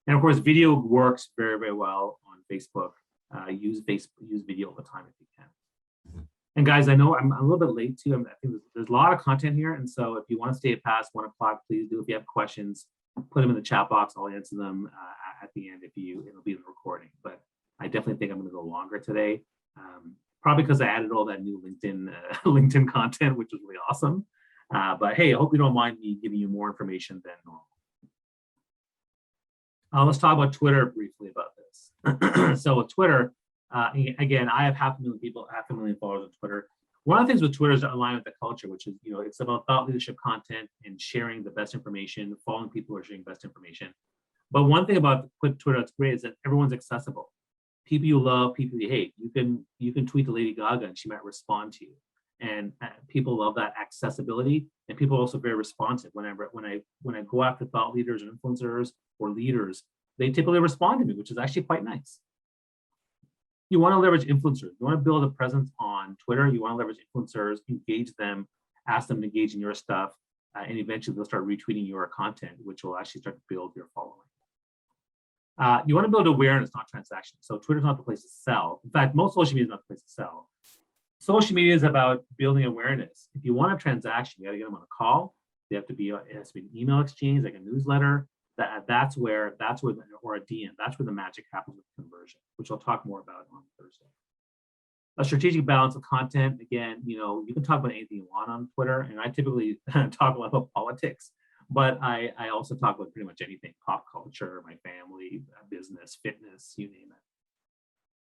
S1: And of course, video works very, very well on Facebook. Use video all the time if you can. And guys, I know I'm a little bit late too. I think there's a lot of content here, and so if you want to stay past 1 o'clock, please do. If you have questions, put them in the chat box. I'll answer them at the end. It'll be in the recording. But I definitely think I'm going to go longer today. Probably because I added all that new LinkedIn content, which was really awesome. But hey, I hope you don't mind me giving you more information than normal. Let's talk about Twitter briefly about this. So with Twitter, again, I have 500,000 people, 500,000 followers on Twitter. One of the things with Twitter is to align with the culture, which is, it's about thought leadership content and sharing the best information, following people who are sharing best information. But one thing about Twitter that's great is that everyone's accessible. People you love, people you hate. You can tweet to Lady Gaga and she might respond to you. And people love that accessibility. And people are also very responsive. When I go after thought leaders or influencers or leaders, they typically respond to me, which is actually quite nice. You want to leverage influencers. You want to build a presence on Twitter. You want to leverage influencers, engage them, ask them to engage in your stuff, and eventually they'll start retweeting your content, which will actually start to build your following. You want to build awareness, not transaction. So Twitter's not the place to sell. In fact, most social media is not the place to sell. Social media is about building awareness. If you want a transaction, you got to get them on a call. They have to be, it has to be an email exchange, like a newsletter. That's where, or a DM. That's where the magic happens with conversion, which I'll talk more about on Thursday. A strategic balance of content. Again, you can talk about anything you want on Twitter, and I typically talk a lot about politics, but I also talk about pretty much anything: pop culture, my family, business, fitness, you name it.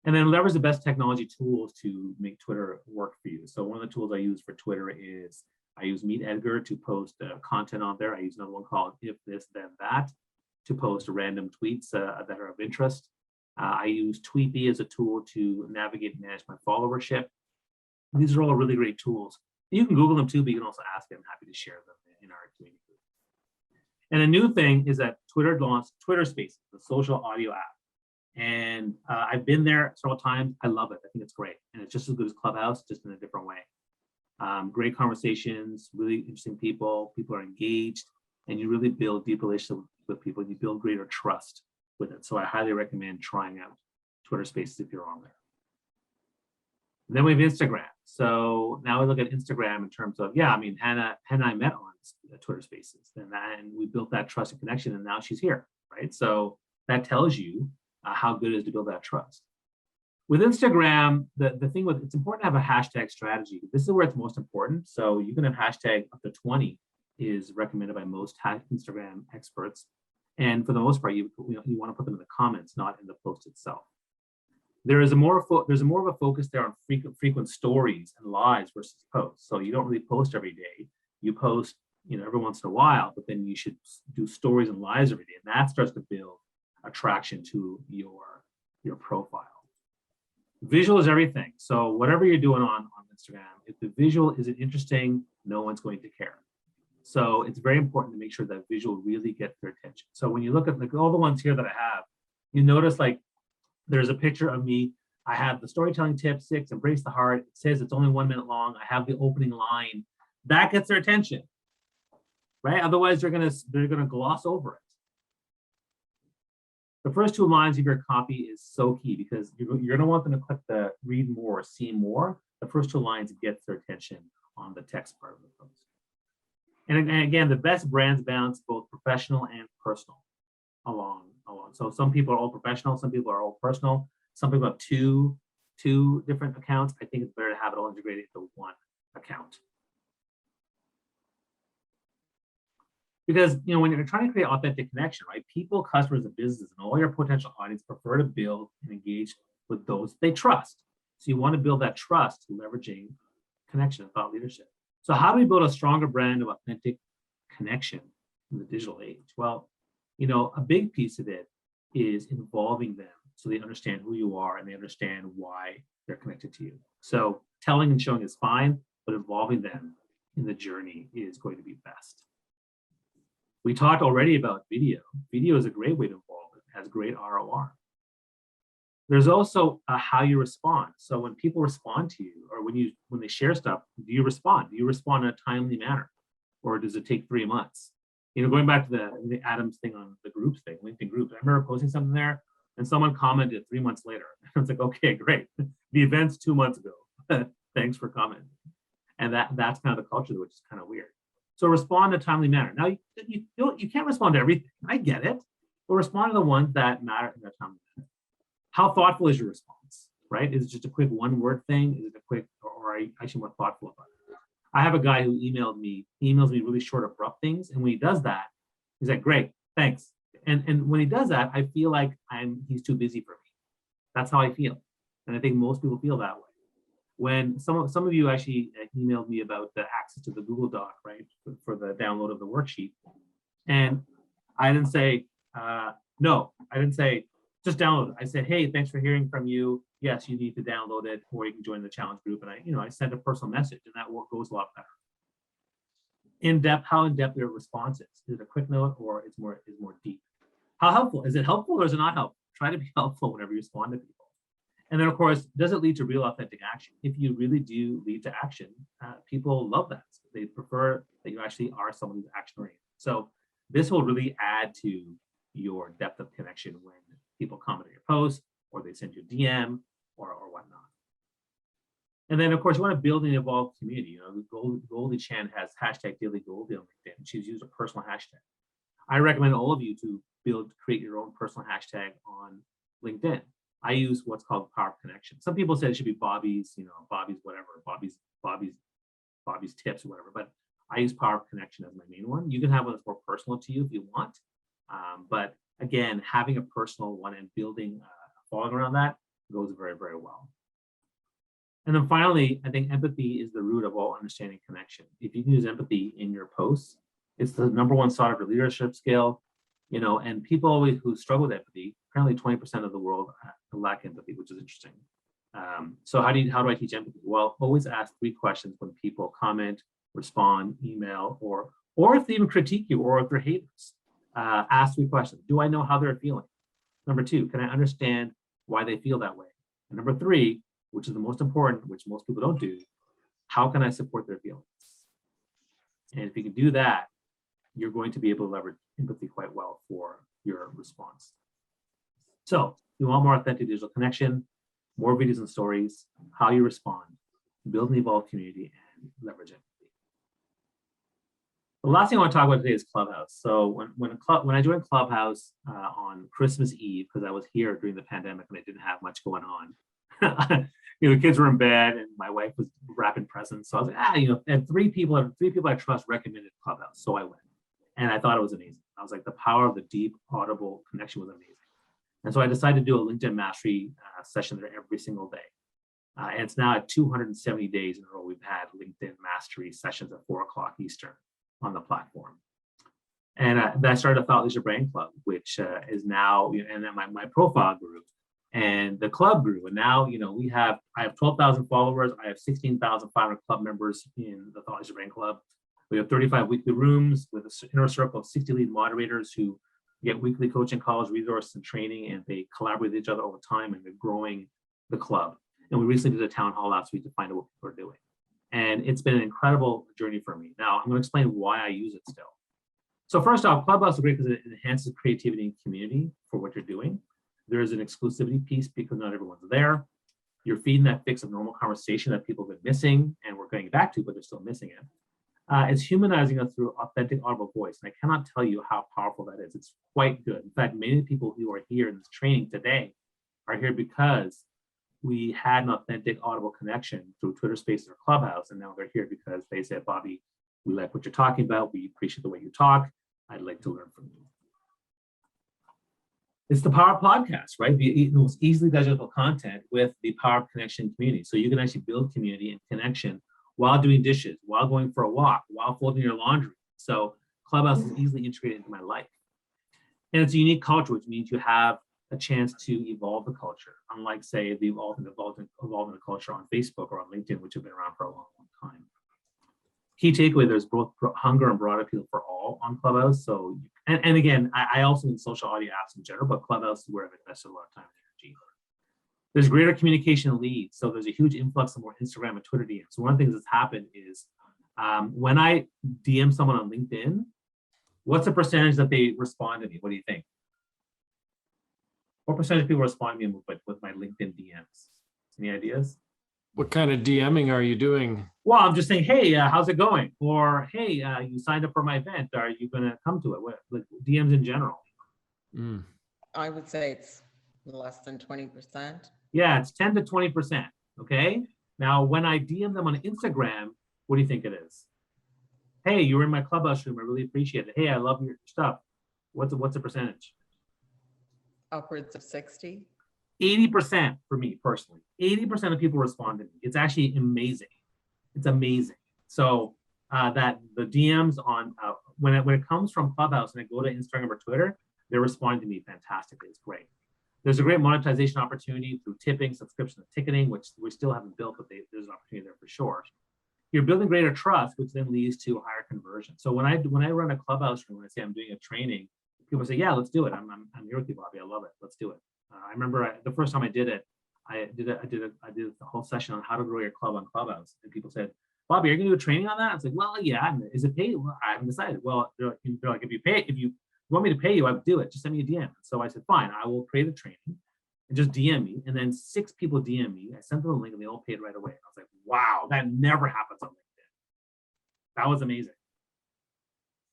S1: And then leverage the best technology tools to make Twitter work for you. So one of the tools I use for Twitter is I use Meet Edgar to post content on there. I use another one called If This Then That to post random tweets that are of interest. I use Tweetbee as a tool to navigate and manage my followership. These are all really great tools. You can Google them too, but you can also ask them. I'm happy to share them in our community. And a new thing is that Twitter launched Twitter Spaces, the social audio app. And I've been there several times. I love it. I think it's great. And it's just as good as Clubhouse, just in a different way. Great conversations, really interesting people. People are engaged, and you really build deep relationships with people. You build greater trust with it. So I highly recommend trying out Twitter Spaces if you're on there. And then we have Instagram. So now we look at Instagram in terms of, Hannah and I met on Twitter Spaces, and we built that trust and connection, and now she's here, right? So that tells you how good it is to build that trust. With Instagram, the thing with it's important to have a hashtag strategy. This is where it's most important. So you can have hashtag up to 20 is recommended by most Instagram experts. And for the most part, you want to put them in the comments, not in the post itself. There's more of a focus there on frequent stories and lives versus posts. So you don't really post every day. You post, every once in a while, but then you should do stories and lives every day, and that starts to build attraction to your profile. Visual is everything. So whatever you're doing on Instagram, if the visual isn't interesting, no one's going to care. So it's very important to make sure that visual really gets their attention. So when you look at all the ones here that I have, you notice there's a picture of me. I have the storytelling tip 6, embrace the heart. It says it's only 1 minute long. I have the opening line. That gets their attention, right? Otherwise, they're gonna gloss over it. The first 2 lines of your copy is so key because you're going to want them to click the read more, see more. The first 2 lines gets their attention on the text part of the post. And again, the best brands balance both professional and personal along. So some people are all professional, some people are all personal. Some people have two different accounts. I think it's better to have it all integrated into one account. Because when you're trying to create authentic connection, right? People, customers, and businesses, and all your potential audience prefer to build and engage with those they trust. So you want to build that trust leveraging connection and thought leadership. So how do we build a stronger brand of authentic connection in the digital age? Well, a big piece of it is involving them so they understand who you are and they understand why they're connected to you. So telling and showing is fine, but involving them in the journey is going to be best. We talked already about video. Video is a great way to involve it. It has great ROI. There's also how you respond. So when people respond to you, or when they share stuff, do you respond? Do you respond in a timely manner, or does it take 3 months? Going back to the Adams thing on the groups thing, LinkedIn groups. I remember posting something there, and someone commented 3 months later. I was like, okay, great. The event's 2 months ago. Thanks for commenting. And that's kind of the culture, which is kind of weird. So respond in a timely manner. Now you can't respond to everything. I get it, but respond to the ones that matter in a timely manner. How thoughtful is your response, right? Is it just a quick 1-word thing? Is it a quick, or are you actually more thoughtful about it? I have a guy who emails me really short, abrupt things. And when he does that, he's like, great, thanks. And when he does that, I feel like he's too busy for me. That's how I feel. And I think most people feel that way. When some of you actually emailed me about the access to the Google Doc, right, for the download of the worksheet. And I didn't say, no, I didn't say, just download it. I said, hey, thanks for hearing from you. Yes, you need to download it, or you can join the challenge group. And I sent a personal message, and that work goes a lot better. How in-depth your response is. Is it a quick note, or is more deep? How helpful? Is it helpful, or is it not helpful? Try to be helpful whenever you respond to people. And then, of course, does it lead to real authentic action? If you really do lead to action, people love that. They prefer that you actually are someone who's action-oriented. So this will really add to your depth of connection when people comment on your post, or they send you a DM, or whatnot. And then, of course, you want to build and evolve community. Goldie Chan has hashtag Daily Goldie on LinkedIn. She's used a personal hashtag. I recommend all of you to create your own personal hashtag on LinkedIn. I use what's called Power of Connection. Some people say it should be Bobby's, Bobby's whatever, Bobby's tips or whatever, but I use Power of Connection as my main one. You can have one that's more personal to you if you want. But again, having a personal one and building a following around that goes very, very well. And then finally, I think empathy is the root of all understanding connection. If you can use empathy in your posts, it's the #1 sought after leadership skill, and people always who struggle with empathy, apparently 20% of the world lack empathy, which is interesting. So how do I teach empathy? Well, always ask 3 questions when people comment, respond, email, or if they even critique you, or if they're haters. Ask 3 questions. Do I know how they're feeling? Number 2, can I understand why they feel that way? And number 3, which is the most important, which most people don't do, how can I support their feelings? And if you can do that, you're going to be able to leverage empathy quite well for your response. So you want more authentic digital connection, more videos and stories, how you respond, build an evolved community, and leverage empathy. The last thing I want to talk about today is Clubhouse. So when I joined Clubhouse on Christmas Eve, because I was here during the pandemic and I didn't have much going on, the kids were in bed and my wife was wrapping presents. So I was like, and three people I trust recommended Clubhouse. So I went and I thought it was amazing. I was like, the power of the deep audible connection was amazing. And so I decided to do a LinkedIn Mastery session there every single day. And it's now at 270 days in a row we've had LinkedIn Mastery sessions at 4:00 Eastern on the platform. And then I started a Thought Leadership Brand Club, which is now, and then my profile grew and the club grew. And now, I have 12,000 followers. I have 16,500 club members in the Thought Leadership Brand Club. We have 35 weekly rooms with an inner circle of 60 lead moderators who get weekly coaching calls, resources, and training, and they collaborate with each other all the time, and they're growing the club. And we recently did a town hall last week to find out what people are doing. And it's been an incredible journey for me. Now, I'm going to explain why I use it still. So first off, Clubhouse is great because it enhances creativity and community for what you're doing. There is an exclusivity piece because not everyone's there. You're feeding that fix of normal conversation that people have been missing and we're going back to, but they're still missing it. It's humanizing us through authentic audible voice. And I cannot tell you how powerful that is. It's quite good. In fact, many people who are here in this training today are here because we had an authentic audible connection through Twitter Spaces or Clubhouse. And now they're here because they said, Bobby, we like what you're talking about. We appreciate the way you talk. I'd like to learn from you. It's the power of podcasts, right? The most easily digestible content with the power of connection community. So you can actually build community and connection while doing dishes, while going for a walk, while folding your laundry. So Clubhouse is easily integrated into my life. And it's a unique culture, which means you have a chance to evolve the culture, unlike, say, the evolving the culture on Facebook or on LinkedIn, which have been around for a long, long time. Key takeaway, there's both hunger and broad appeal for all on Clubhouse. So, and again, I also in social audio apps in general, but Clubhouse is where I've invested a lot of time and energy. There's greater communication leads. So there's a huge influx of more Instagram and Twitter DMs. So one of the things that's happened is when I DM someone on LinkedIn, what's the percentage that they respond to me? What do you think? What percentage of people respond to me with my LinkedIn DMs? Any ideas?
S4: What kind of DMing are you doing?
S1: Well, I'm just saying, hey, how's it going? Or, hey, you signed up for my event. Are you going to come to it? Like DMs in general.
S3: I would say it's less than 20%.
S1: Yeah, it's 10 to 20%. Okay. Now, when I DM them on Instagram, what do you think it is? Hey, you were in my Clubhouse room. I really appreciate it. Hey, I love your stuff. What's the percentage?
S3: Upwards of 60.
S1: 80% for me personally. 80% of people respond to me. It's actually amazing. It's amazing. So that the DMs on when it comes from Clubhouse and I go to Instagram or Twitter, they're responding to me fantastically. It's great. There's a great monetization opportunity through tipping, subscription, and ticketing, which we still haven't built, but there's an opportunity there for sure. You're building greater trust, which then leads to higher conversion. So when I run a Clubhouse room and I say I'm doing a training, people say, yeah, let's do it. I'm here with you, Bobby. I love it. Let's do it. I remember the first time I did it, I did the whole session on how to grow your club on Clubhouse, and people said, "Bobby, are you gonna do a training on that?" I was like, "Well, yeah." Is it paid? Well, I haven't decided. Well, they're like, if you want me to pay you, I would do it. Just send me a DM. So I said, fine, I will create a training and just DM me. And then 6 people DM me. I sent them a link and they all paid right away. I was like, wow, that never happens on LinkedIn. That was amazing.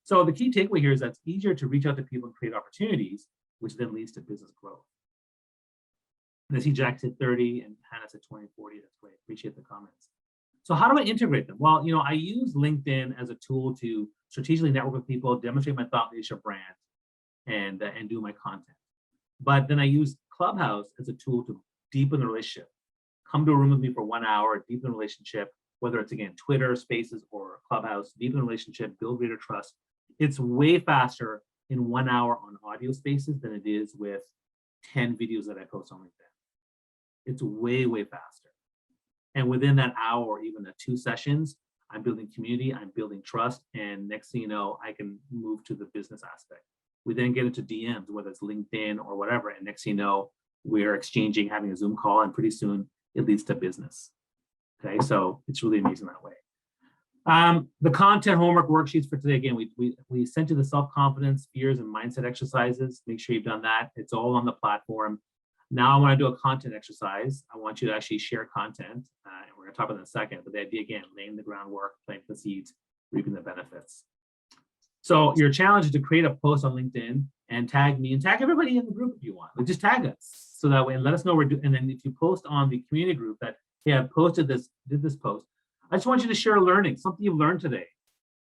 S1: So the key takeaway here is that it's easier to reach out to people and create opportunities, which then leads to business growth. And I see Jack said 30 and Hannah said 20, 40. That's great. Appreciate the comments. So how do I integrate them? Well, I use LinkedIn as a tool to strategically network with people, demonstrate my thought leadership brand, and do my content. But then I use Clubhouse as a tool to deepen the relationship. Come to a room with me for 1 hour, deepen the relationship, whether it's, again, Twitter Spaces or Clubhouse, deepen the relationship, build greater trust. It's way faster in 1 hour on audio spaces than it is with 10 videos that I post on LinkedIn. It's way, way faster. And within that hour, or even the 2 sessions, I'm building community, I'm building trust, and next thing you know, I can move to the business aspect. We then get into DMs, whether it's LinkedIn or whatever, and next thing you know, we're exchanging, having a Zoom call, and pretty soon it leads to business. Okay, so it's really amazing that way. The content homework worksheets for today, again, we sent you the self-confidence, fears, and mindset exercises. Make sure you've done that. It's all on the platform. Now I want to do a content exercise. I want you to actually share content, and we're going to talk about that in a second. But the idea, again, laying the groundwork, planting the seeds, reaping the benefits. So your challenge is to create a post on LinkedIn and tag me and tag everybody in the group if you want. Like, just tag us so that way, and let us know we're doing. And then if you post on the community group that, hey, I posted this, did this post, I just want you to share learning, something you've learned today.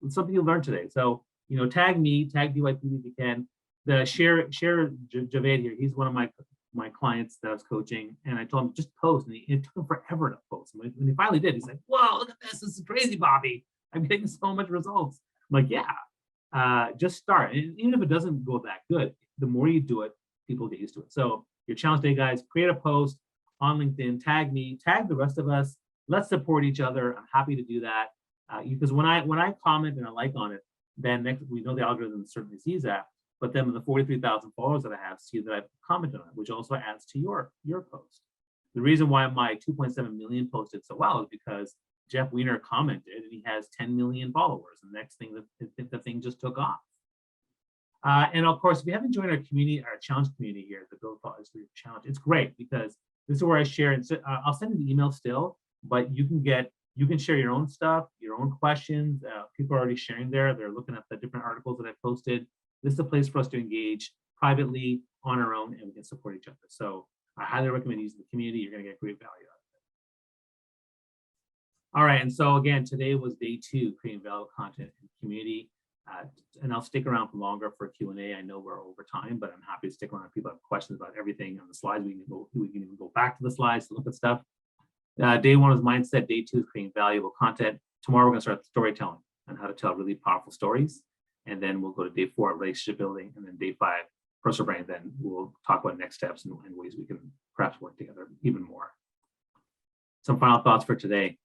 S1: Something you learned today. So, tag me, tag DYP if you can. The share Javed here, he's one of my clients that I was coaching, and I told him just post, and it took him forever to post. When he finally did, he's like, "Whoa, look at this! This is crazy, Bobby. I'm getting so much results." I'm like, "Yeah, just start. And even if it doesn't go that good, the more you do it, people get used to it." So your challenge today, guys: create a post on LinkedIn, tag me, tag the rest of us. Let's support each other. I'm happy to do that because when I comment and I like on it, then we know the algorithm certainly sees that. But then the 43,000 followers that I have see that I've commented on it, which also adds to your post. The reason why my 2.7 million posted so well is because Jeff Weiner commented and he has 10 million followers. And the next thing, the thing just took off. And of course, if you haven't joined our community, our challenge community here, the Build Thought Leadership Challenge, it's great because this is where I share. And so, I'll send you the email still, but you can share your own stuff, your own questions. People are already sharing there. They're looking at the different articles that I posted. This is a place for us to engage privately on our own, and we can support each other. So I highly recommend using the community. You're going to get great value out of it. All right, and so again, today was day 2, creating valuable content in the community. And I'll stick around for longer for Q&A. I know we're over time, but I'm happy to stick around if people have questions about everything on the slides. We can even go back to the slides to look at stuff. Day 1 was mindset. Day 2 is creating valuable content. Tomorrow we're going to start storytelling and how to tell really powerful stories. And then we'll go to day 4, relationship building, and then day 5, personal brand. Then we'll talk about next steps and ways we can perhaps work together even more. Some final thoughts for today.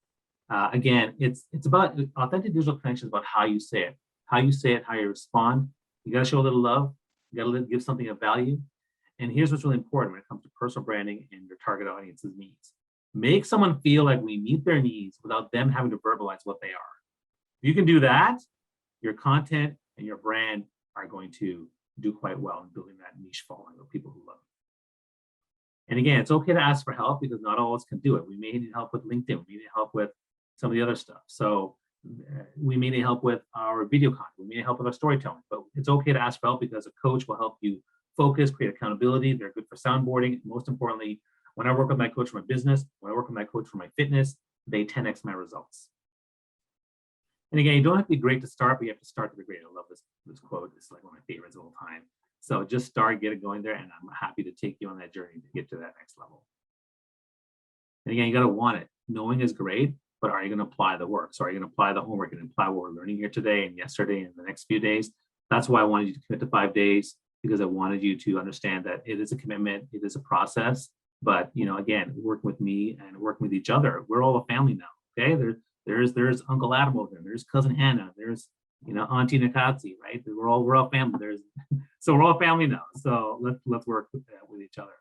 S1: Again, it's about authentic digital connections, about how you say it, how you respond. You got to show a little love. You got to give something of value. And here's what's really important when it comes to personal branding and your target audience's needs. Make someone feel like we meet their needs without them having to verbalize what they are. If you can do that, your content and your brand are going to do quite well in building that niche following of people who love it. And again, it's okay to ask for help because not all of us can do it. We may need help with LinkedIn. We may need help with some of the other stuff. So we may need help with our video content. We may need help with our storytelling, but it's okay to ask for help because a coach will help you focus, create accountability. They're good for soundboarding. Most importantly, when I work with my coach for my business, when I work with my coach for my fitness, they 10x my results. And again, you don't have to be great to start, but you have to start to be great. I love this quote. It's like one of my favorites of all time. So just start, get it going there, and I'm happy to take you on that journey to get to that next level. And again, you got to want it. Knowing is great, but are you going to apply the work? So are you going to apply the homework and apply what we're learning here today and yesterday and the next few days? That's why I wanted you to commit to 5 days, because I wanted you to understand that it is a commitment, it is a process. But again, working with me and working with each other, we're all a family now. Okay, there's Uncle Adam over there, there's cousin Hannah, there's Auntie Nakatsi, right? We're all family. So we're all family now. So let's work with each other.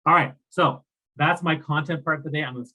S1: All right, so that's my content part today. I'm going to stay